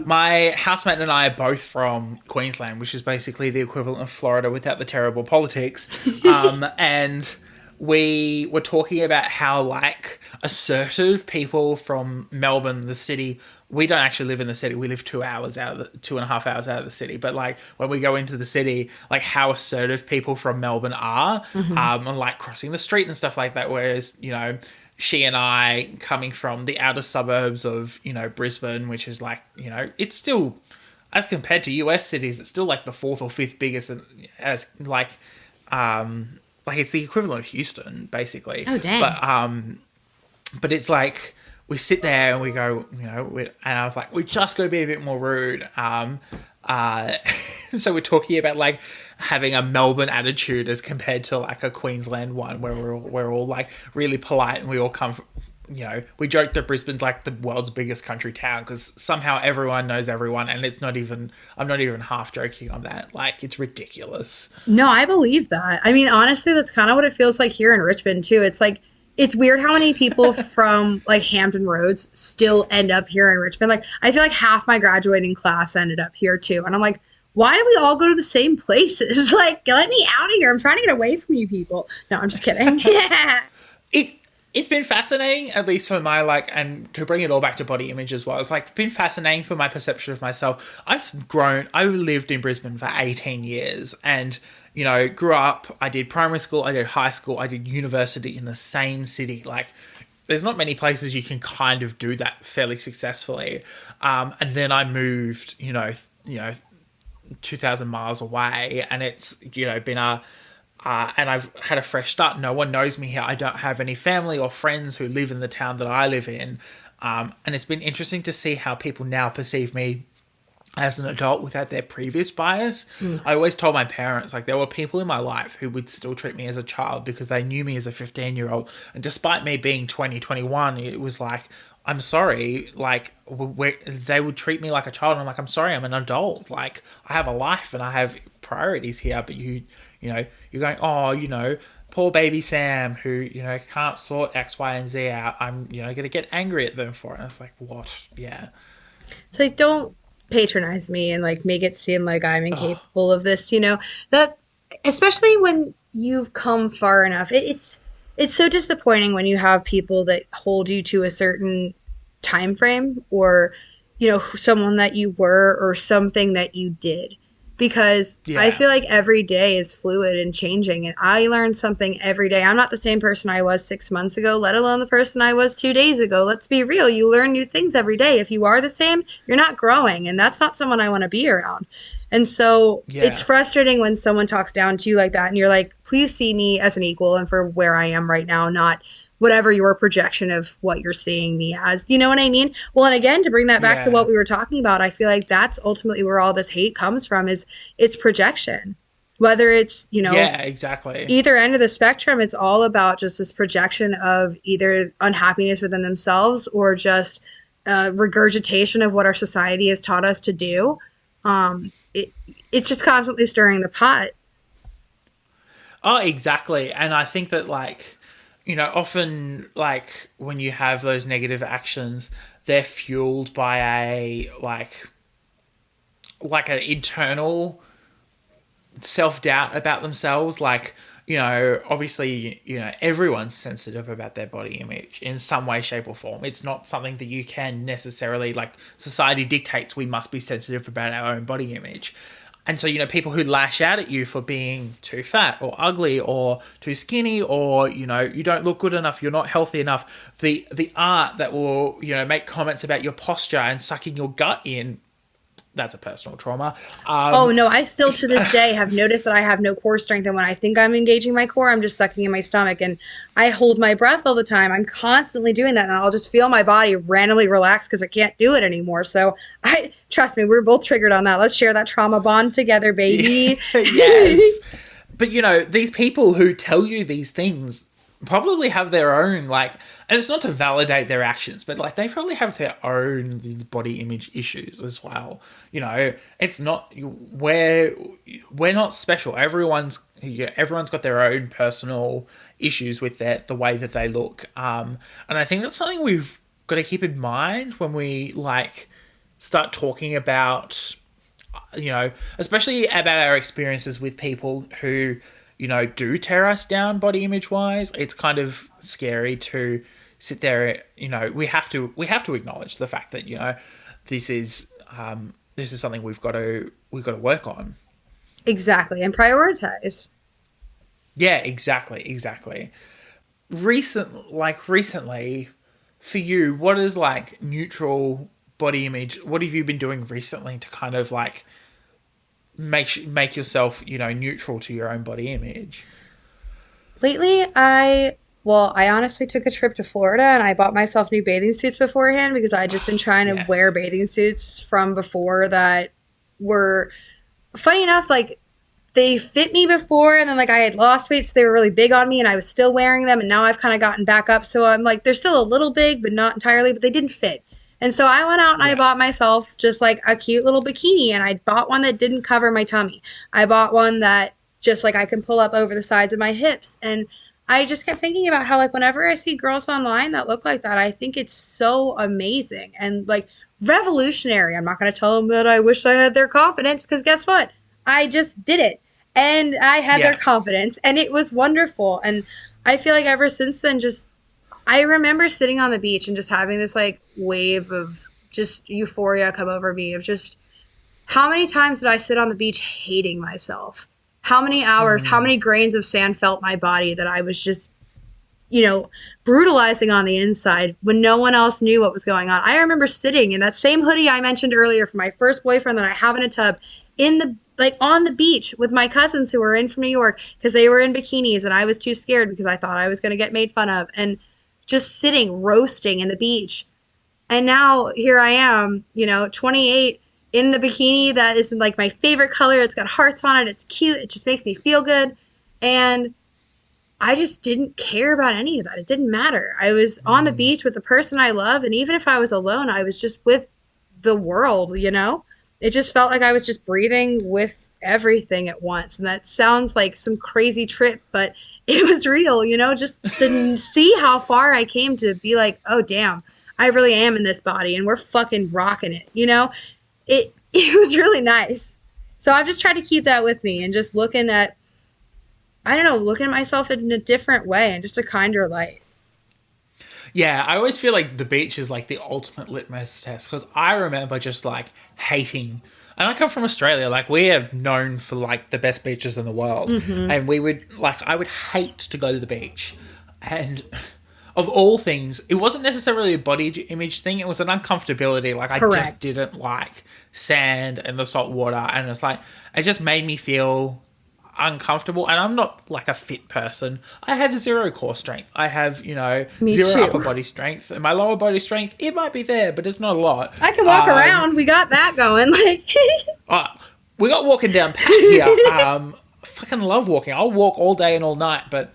My housemate and I are both from Queensland, which is basically the equivalent of Florida without the terrible politics. And we were talking about how, like, assertive people from Melbourne, the city. We don't actually live in the city. We live 2.5 hours out of the city. But, like, when we go into the city, like, how assertive people from Melbourne are, and, like, crossing the street and stuff like that. Whereas, she and I, coming from the outer suburbs of, Brisbane, which is, like, it's still, as compared to US cities, it's still like the fourth or fifth biggest, as like it's the equivalent of Houston, basically. Oh, dang. But it's like we sit there and we go, and I was like, we just got to be a bit more rude. So we're talking about, like, having a Melbourne attitude as compared to, like, a Queensland one, where we're all like really polite, and we all come from, we joke that Brisbane's like the world's biggest country town because somehow everyone knows everyone, and I'm not even half joking on that. Like, it's ridiculous. No, I believe that. I mean, honestly, that's kind of what it feels like here in Richmond too. It's like, it's weird how many people from, like, Hampton Roads still end up here in Richmond. Like, I feel like half my graduating class ended up here too. And I'm like, why do we all go to the same places? Like, let me out of here. I'm trying to get away from you people. No, I'm just kidding. Yeah. It's been fascinating, at least for my, like, and to bring it all back to body image as well. It's, like, been fascinating for my perception of myself. I lived in Brisbane for 18 years and, grew up, I did primary school, I did high school, I did university in the same city. Like, there's not many places you can kind of do that fairly successfully. And then I moved, 2,000 miles away, and it's, been and I've had a fresh start. No one knows me here. I don't have any family or friends who live in the town that I live in. And it's been interesting to see how people now perceive me as an adult without their previous bias. I always told my parents, like, there were people in my life who would still treat me as a child because they knew me as a 15-year-old. And despite me being 20, 21, it was like, I'm sorry, like, they would treat me like a child. And I'm like, I'm sorry, I'm an adult. Like, I have a life and I have priorities here, but you're going, oh, poor baby Sam who, can't sort X, Y, and Z out. I'm, going to get angry at them for it. And it's like, what? Yeah. It's like, don't patronize me and, like, make it seem like I'm incapable of this, that, especially when you've come far enough. It's so disappointing when you have people that hold you to a certain time frame or, someone that you were or something that you did. Because I feel like every day is fluid and changing, and I learn something every day. I'm not the same person I was 6 months ago, let alone the person I was 2 days ago. Let's be real. You learn new things every day. If you are the same, you're not growing, and that's not someone I want to be around. And so it's frustrating when someone talks down to you like that, and you're like, please see me as an equal and for where I am right now, not whatever your projection of what you're seeing me as. You know what I mean? Well, and again, to bring that back to what we were talking about, I feel like that's ultimately where all this hate comes from, is it's projection. Whether it's, exactly, either end of the spectrum, it's all about just this projection of either unhappiness within themselves or just regurgitation of what our society has taught us to do. It's just constantly stirring the pot. Oh, exactly. And I think that, like, often, like, when you have those negative actions, they're fueled by a, like an internal self-doubt about themselves. Like, obviously, everyone's sensitive about their body image in some way, shape, or form. It's not something that you can necessarily, like, society dictates we must be sensitive about our own body image. And so, people who lash out at you for being too fat or ugly or too skinny or, you don't look good enough, you're not healthy enough, the art that will, make comments about your posture and sucking your gut in, that's a personal trauma. Oh, no, I still to this day have noticed that I have no core strength. And when I think I'm engaging my core, I'm just sucking in my stomach. And I hold my breath all the time. I'm constantly doing that. And I'll just feel my body randomly relax because I can't do it anymore. So trust me, we're both triggered on that. Let's share that trauma bond together, baby. Yes. But, these people who tell you these things probably have their own, like, and it's not to validate their actions, but, like, they probably have their own body image issues as well. It's not, we're not special. Everyone's got their own personal issues with the way that they look. And I think that's something we've got to keep in mind when we like start talking about, especially about our experiences with people who, do tear us down body image wise. It's kind of scary to sit there. We have to acknowledge the fact that this is something we've got to work on. Exactly, and prioritize. Yeah, exactly. Recently, for you, what is like neutral body image? What have you been doing recently to kind of like make yourself, neutral to your own body image? Lately, I honestly took a trip to Florida and I bought myself new bathing suits beforehand because I had just been trying to wear Yes. bathing suits from before that were funny enough, like they fit me before and then like I had lost weight so they were really big on me and I was still wearing them and now I've kind of gotten back up so I'm like they're still a little big but not entirely, but they didn't fit. And so I went out and I Yeah. bought myself just like a cute little bikini and I bought one that didn't cover my tummy. I bought one that just like I can pull up over the sides of my hips, and I just kept thinking about how like whenever I see girls online that look like that, I think it's so amazing and like revolutionary. I'm not going to tell them that I wish I had their confidence because guess what? I just did it and I had their Yeah. confidence and it was wonderful. And I feel like ever since then, just I remember sitting on the beach and just having this like wave of just euphoria come over me of just how many times did I sit on the beach hating myself? How many hours, how many grains of sand felt my body that I was just, you know, brutalizing on the inside when no one else knew what was going on. I remember sitting in that same hoodie I mentioned earlier for my first boyfriend that I have in a tub in the like on the beach with my cousins who were in from New York because they were in bikinis and I was too scared because I thought I was going to get made fun of and just sitting roasting in the beach. And now here I am, 28 in the bikini that is like my favorite color. It's got hearts on it. It's cute. It just makes me feel good. And I just didn't care about any of that. It didn't matter. I was on the beach with the person I love. And even if I was alone, I was just with the world. It just felt like I was just breathing with everything at once. And that sounds like some crazy trip, but it was real, just to see how far I came to be like, oh, damn, I really am in this body and we're fucking rocking it. It was really nice. So I've just tried to keep that with me and just looking at, I don't know, looking at myself in a different way and just a kinder light. Yeah, I always feel like the beach is like the ultimate litmus test because I remember just like hating. And I come from Australia, like we have known for like the best beaches in the world, and we would like I would hate to go to the beach, and of all things, it wasn't necessarily a body image thing; it was an uncomfortability. Like I just Correct. didn't like sand and the salt water, and it's like it just made me feel uncomfortable. And I'm not like a fit person. I have zero core strength. I have Me zero too. upper body strength, and my lower body strength it might be there, but it's not a lot. I can walk around. We got that going. Like, Uh, we got walking down pat here. Fucking love walking. I'll walk all day and all night, but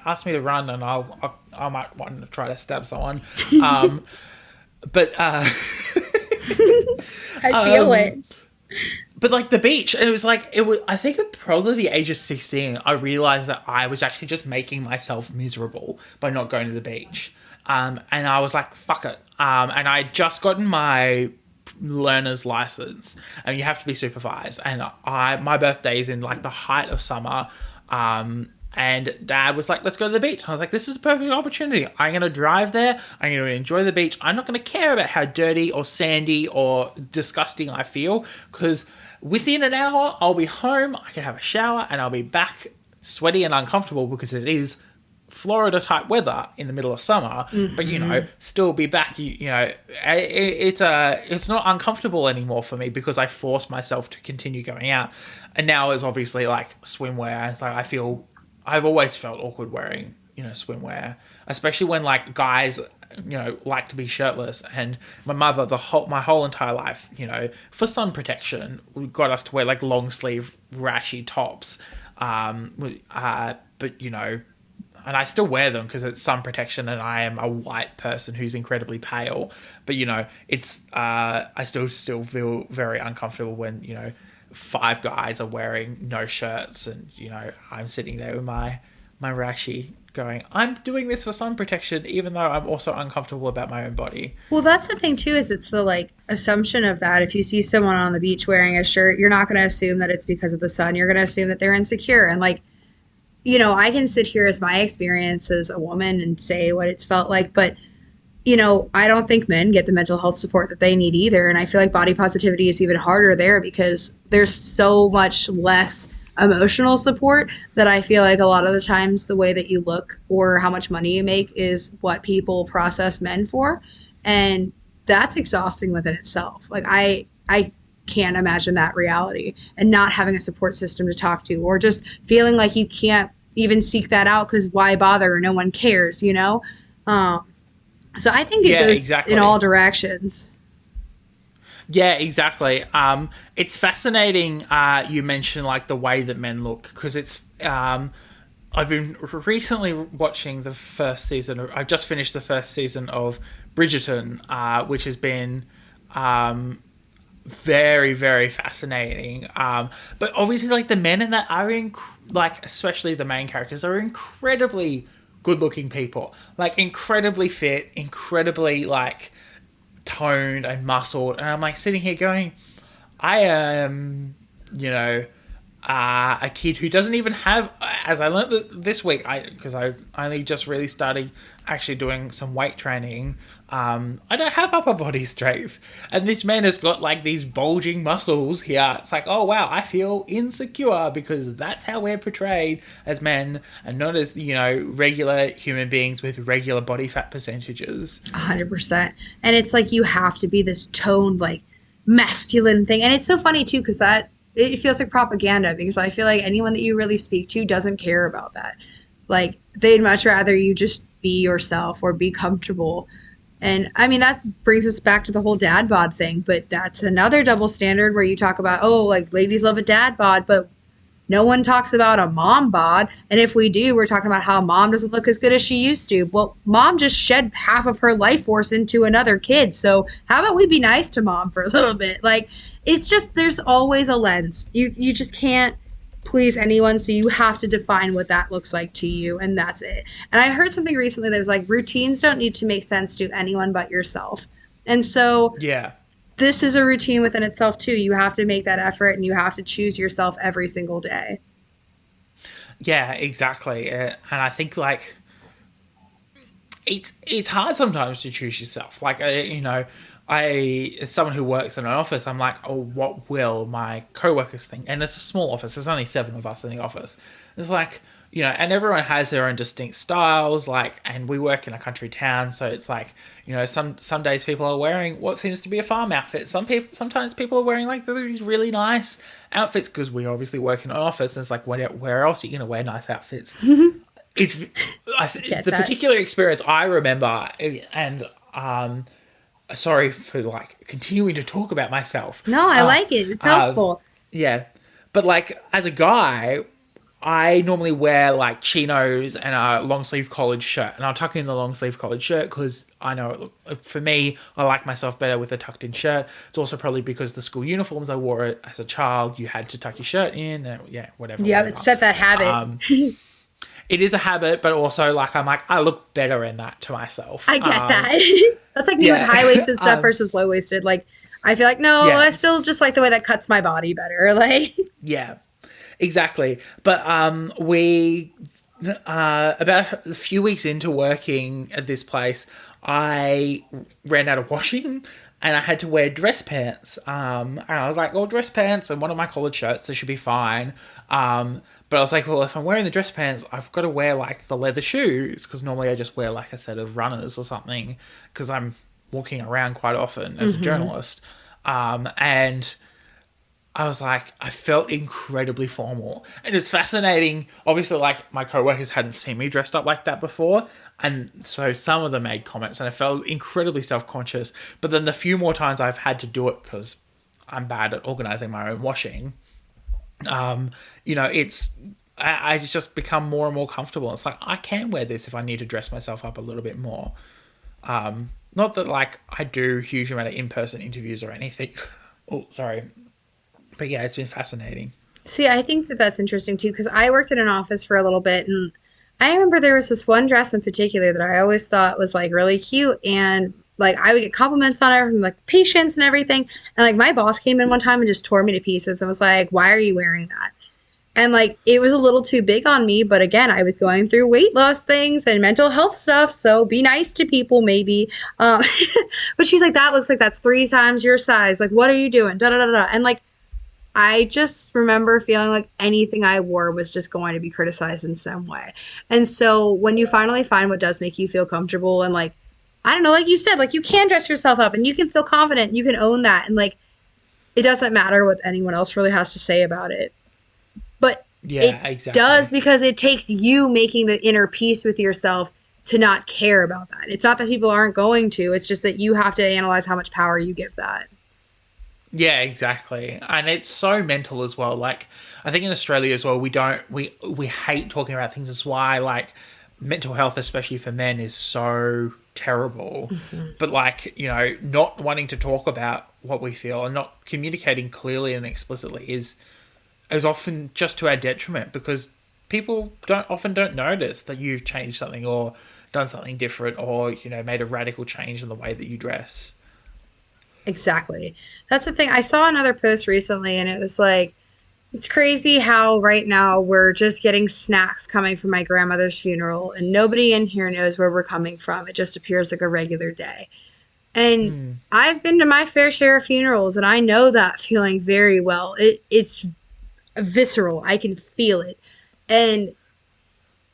ask me to run and I might want to try to stab someone. But I feel it. But like the beach, it was like it was. I think at probably the age of 16, I realized that I was actually just making myself miserable by not going to the beach. And I was like, fuck it. And I had just gotten my learner's license, and you have to be supervised. And my birthday is in like the height of summer. And Dad was like, let's go to the beach. I was like, this is a perfect opportunity. I'm going to drive there. I'm going to enjoy the beach. I'm not going to care about how dirty or sandy or disgusting I feel because within an hour, I'll be home. I can have a shower and I'll be back sweaty and uncomfortable because it is Florida type weather in the middle of summer, but still be back. It's not uncomfortable anymore for me because I force myself to continue going out. And now it's obviously like swimwear. It's like I've always felt awkward wearing swimwear, especially when like guys like to be shirtless. And my mother, my whole entire life, for sun protection, got us to wear like long sleeve rashy tops. But and I still wear them because it's sun protection and I am a white person who's incredibly pale. But, it's, I still feel very uncomfortable when, 5 guys are wearing no shirts and, I'm sitting there with my my rashi going, I'm doing this for sun protection, even though I'm also uncomfortable about my own body. Well, that's the thing too, is it's the like assumption of that. If you see someone on the beach wearing a shirt, you're not going to assume that it's because of the sun. You're going to assume that they're insecure. And like, I can sit here as my experience as a woman and say what it's felt like, but I don't think men get the mental health support that they need either. And I feel like body positivity is even harder there because there's so much less emotional support that I feel like a lot of the times the way that you look or how much money you make is what people process men for. And that's exhausting within itself. Like I can't imagine that reality and not having a support system to talk to, or just feeling like you can't even seek that out because why bother? No one cares. So I think it goes in all directions. Yeah, exactly. It's fascinating. You mentioned like the way that men look, because it's. I've been recently watching the first season. I just finished the first season of Bridgerton, which has been very, very fascinating. But obviously, like the men in that are especially the main characters are incredibly good-looking people, like incredibly fit, incredibly like toned and muscled, and I'm like sitting here going, I am, a kid who doesn't even have, as I learned this week, because I've only just really started actually doing some weight training, I don't have upper body strength, and this man has got like these bulging muscles here. It's like, oh wow, I feel insecure because that's how we're portrayed as men, and not as regular human beings with regular body fat percentages. 100%. And it's like you have to be this toned like masculine thing, and it's so funny too because that it feels like propaganda, because I feel like anyone that you really speak to doesn't care about that. Like they'd much rather you just be yourself or be comfortable. And I mean, that brings us back to the whole dad bod thing, but that's another double standard where you talk about, oh, like ladies love a dad bod, but no one talks about a mom bod. And if we do, we're talking about how mom doesn't look as good as she used to. Well, mom just shed half of her life force into another kid. So how about we be nice to mom for a little bit? Like, it's just, there's always a lens. You just can't please anyone, so you have to define what that looks like to you, and that's it. And I heard something recently that was like, routines don't need to make sense to anyone but yourself. And so yeah, this is a routine within itself too. You have to make that effort, and you have to choose yourself every single day. Yeah, exactly. And I think like it's hard sometimes to choose yourself. Like as someone who works in an office, I'm like, oh, what will my co-workers think? And it's a small office. There's only 7 of us in the office. It's like, and everyone has their own distinct styles, like, and we work in a country town, so it's like, some days people are wearing what seems to be a farm outfit. Sometimes people are wearing like these really nice outfits, because we obviously work in an office, and it's like, where else are you going to wear nice outfits? The particular experience I remember, and sorry for like continuing to talk about myself. No, I like it. It's helpful. Yeah. But like as a guy, I normally wear like chinos and a long sleeve collared shirt, and I'll tuck in the long sleeve collared shirt because I know for me, I like myself better with a tucked in shirt. It's also probably because the school uniforms I wore as a child, you had to tuck your shirt in, and whatever. Yeah, it's set that habit. It is a habit, but also like I'm like, I look better in that to myself. I get that. That's like me with high-waisted stuff versus low-waisted. Like, I feel like, no, I still just like the way that cuts my body better. Like, yeah, exactly. But we about a few weeks into working at this place, I ran out of washing, and I had to wear dress pants. And I was like, well, dress pants and one of my collared shirts, they should be fine. But I was like, well, if I'm wearing the dress pants, I've got to wear like the leather shoes, because normally I just wear like a set of runners or something, because I'm walking around quite often as a journalist. And I was like, I felt incredibly formal. And it's fascinating. Obviously, like, my coworkers hadn't seen me dressed up like that before. And so some of them made comments, and I felt incredibly self-conscious. But then the few more times I've had to do it because I'm bad at organizing my own washing, I just become more and more comfortable. It's like, I can wear this if I need to dress myself up a little bit more. Not that like I do a huge amount of in-person interviews or anything. Oh, sorry. But yeah, it's been fascinating. See, I think that that's interesting too, because I worked in an office for a little bit, and I remember there was this one dress in particular that I always thought was like really cute, and like I would get compliments on it from like patients and everything. And like my boss came in one time and just tore me to pieces and was like, "Why are you wearing that?" And like it was a little too big on me, but again, I was going through weight loss things and mental health stuff, so be nice to people maybe. Um, but she's like, "That looks like that's 3 times your size. Like, what are you doing?" Da da da da. And like I just remember feeling like anything I wore was just going to be criticized in some way. And so when you finally find what does make you feel comfortable and like, I don't know, like you said, like you can dress yourself up and you can feel confident, and you can own that. And like, it doesn't matter what anyone else really has to say about it. But it Yeah, does exactly. because it takes you making the inner peace with yourself to not care about that. It's not that people aren't going to, it's just that you have to analyze how much power you give that. Yeah, exactly. And it's so mental as well. Like I think in Australia as well, we hate talking about things. That's why like mental health, especially for men, is so terrible. Mhm. But like, not wanting to talk about what we feel and not communicating clearly and explicitly is often just to our detriment because people don't notice that you've changed something or done something different or, made a radical change in the way that you dress. Exactly. That's the thing. I saw another post recently and it was like, it's crazy how right now we're just getting snacks coming from my grandmother's funeral and nobody in here knows where we're coming from. It just appears like a regular day. And I've been to my fair share of funerals and I know that feeling very well. It's visceral. I can feel it. And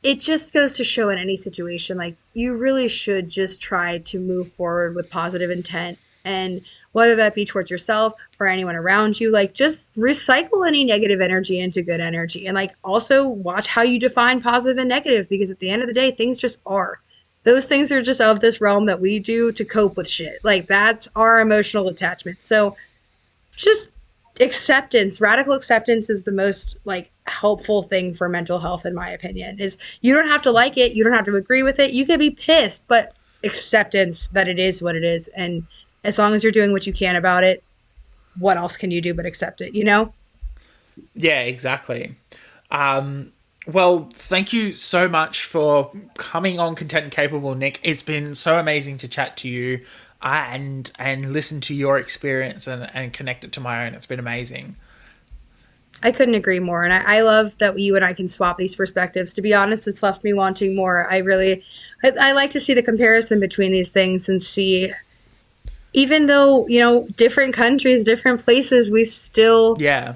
it just goes to show in any situation, like you really should just try to move forward with positive intent. And whether that be towards yourself or anyone around you, like just recycle any negative energy into good energy. And like also watch how you define positive and negative because at the end of the day, things just are. Those things are just of this realm that we do to cope with shit. Like that's our emotional attachment. So just acceptance, radical acceptance is the most like helpful thing for mental health in my opinion. Is you don't have to like it, you don't have to agree with it, you can be pissed, but acceptance that it is what it is, and as long as you're doing what you can about it, what else can you do but accept it, you know? Yeah, exactly. Well, thank you so much for coming on Content and Capable, Nick. It's been so amazing to chat to you and listen to your experience and connect it to my own. It's been amazing. I couldn't agree more, and I love that you and I can swap these perspectives. To be honest, it's left me wanting more. I like to see the comparison between these things and see, even though different countries, different places, we still Yeah.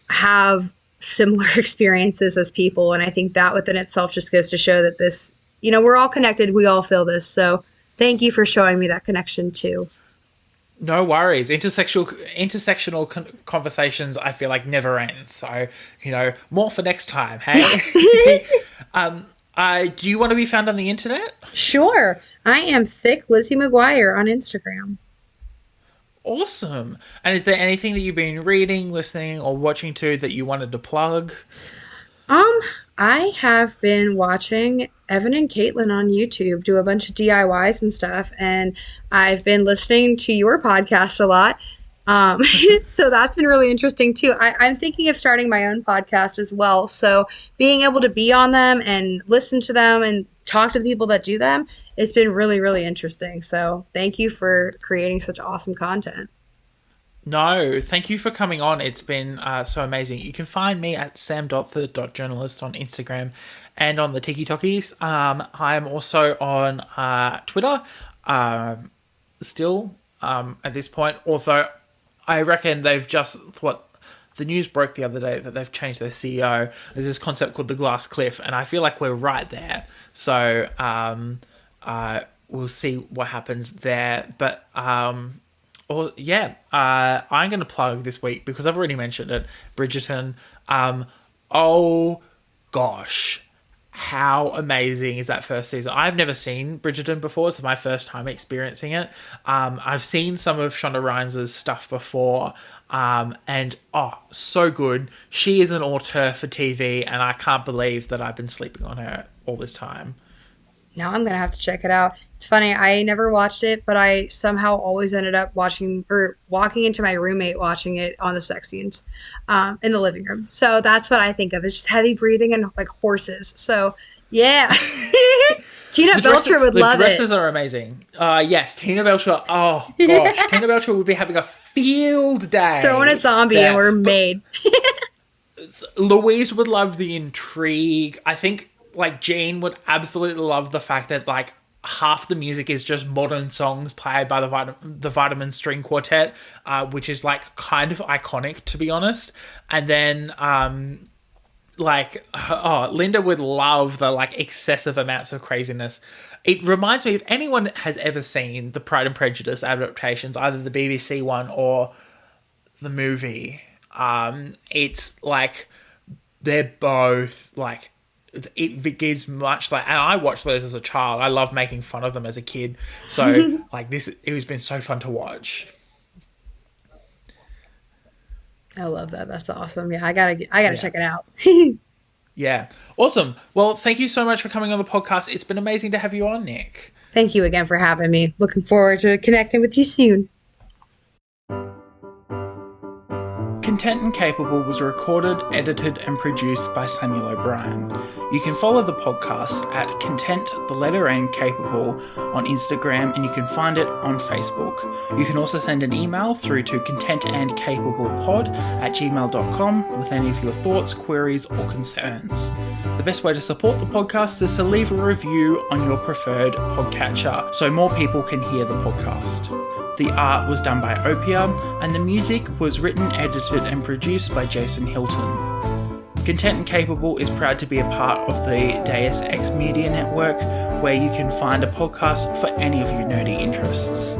have similar experiences as people. And I think that within itself just goes to show that this, we're all connected. We all feel this. So thank you for showing me that connection too. No worries. Intersectional conversations, I feel like never end. So, more for next time. Hey. Yes. Do you want to be found on the internet? Sure. I am Thick Lizzie McGuire on Instagram. Awesome. And is there anything that you've been reading, listening, or watching to that you wanted to plug? Um, I have been watching Evan and Caitlin on YouTube do a bunch of DIYs and stuff, and I've been listening to your podcast a lot. Um, so that's been really interesting too. I'm thinking of starting my own podcast as well. So being able to be on them and listen to them and talk to the people that do them, it's been really, really interesting. So thank you for creating such awesome content. No, thank you for coming on. It's been so amazing. You can find me at sam.the.journalist on Instagram and on the Tiki Talkies. I'm also on Twitter still at this point, although I reckon they've just, what the news broke the other day that they've changed their CEO. There's this concept called the glass cliff, and I feel like we're right there. So we'll see what happens there. But I'm going to plug this week because I've already mentioned it. Bridgerton. Oh gosh, how amazing is that first season? I've never seen Bridgerton before. It's my first time experiencing it. I've seen some of Shonda Rhimes' stuff before, and so good. She is an auteur for TV, and I can't believe that I've been sleeping on her all this time. Now I'm gonna have to check it out. It's funny, I never watched it, but I somehow always ended up watching or walking into my roommate watching it on the sex scenes in the living room. So that's what I think of. It's just heavy breathing and like horses. So Yeah. Tina Belcher would love The it. dresses are amazing. Yes, Tina Belcher. Oh gosh, Tina Belcher would be having a field day. Throw in a zombie there. and we're made. Louise would love the intrigue. I think like Jean would absolutely love the fact that like half the music is just modern songs played by the Vitamin String Quartet, which is like kind of iconic, to be honest. And then Linda would love the like excessive amounts of craziness. It reminds me, if anyone has ever seen the Pride and Prejudice adaptations, either the BBC one or the movie, it's like they're both like, it gives much like, and I watched those as a child. I love making fun of them as a kid. So like this, it has been so fun to watch. I love that. That's awesome. Yeah, I gotta check it out. Yeah. Awesome. Well, thank you so much for coming on the podcast. It's been amazing to have you on, Nick. Thank you again for having me. Looking forward to connecting with you soon. Content and Capable was recorded, edited, and produced by Samuel O'Brien. You can follow the podcast at Content, the letter N, Capable on Instagram, and you can find it on Facebook. You can also send an email through to contentandcapablepod@gmail.com with any of your thoughts, queries, or concerns. The best way to support the podcast is to leave a review on your preferred podcatcher so more people can hear the podcast. The art was done by Opia, and the music was written, edited, and produced by Jason Hilton. Content and Capable is proud to be a part of the Deus Ex Media Network, where you can find a podcast for any of your nerdy interests.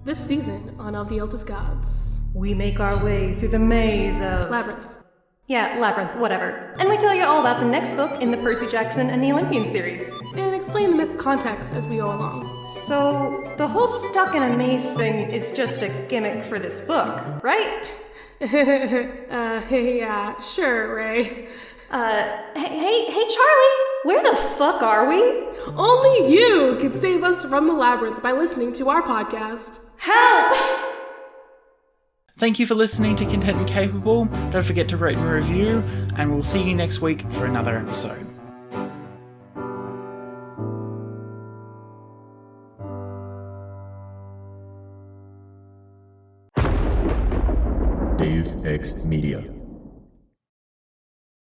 This season on Of the Eldest Gods, we make our way through the maze of... Labyrinth. Yeah, Labyrinth, whatever. And we tell you all about the next book in the Percy Jackson and the Olympian series. And explain the myth context as we go along. So, the whole stuck in a maze thing is just a gimmick for this book, right? Yeah, sure, Ray. Hey, Charlie! Where the fuck are we? Only you can save us from the labyrinth by listening to our podcast. Help! Thank you for listening to Content and Capable. Don't forget to rate and review, and we'll see you next week for another episode. Deus Ex Media.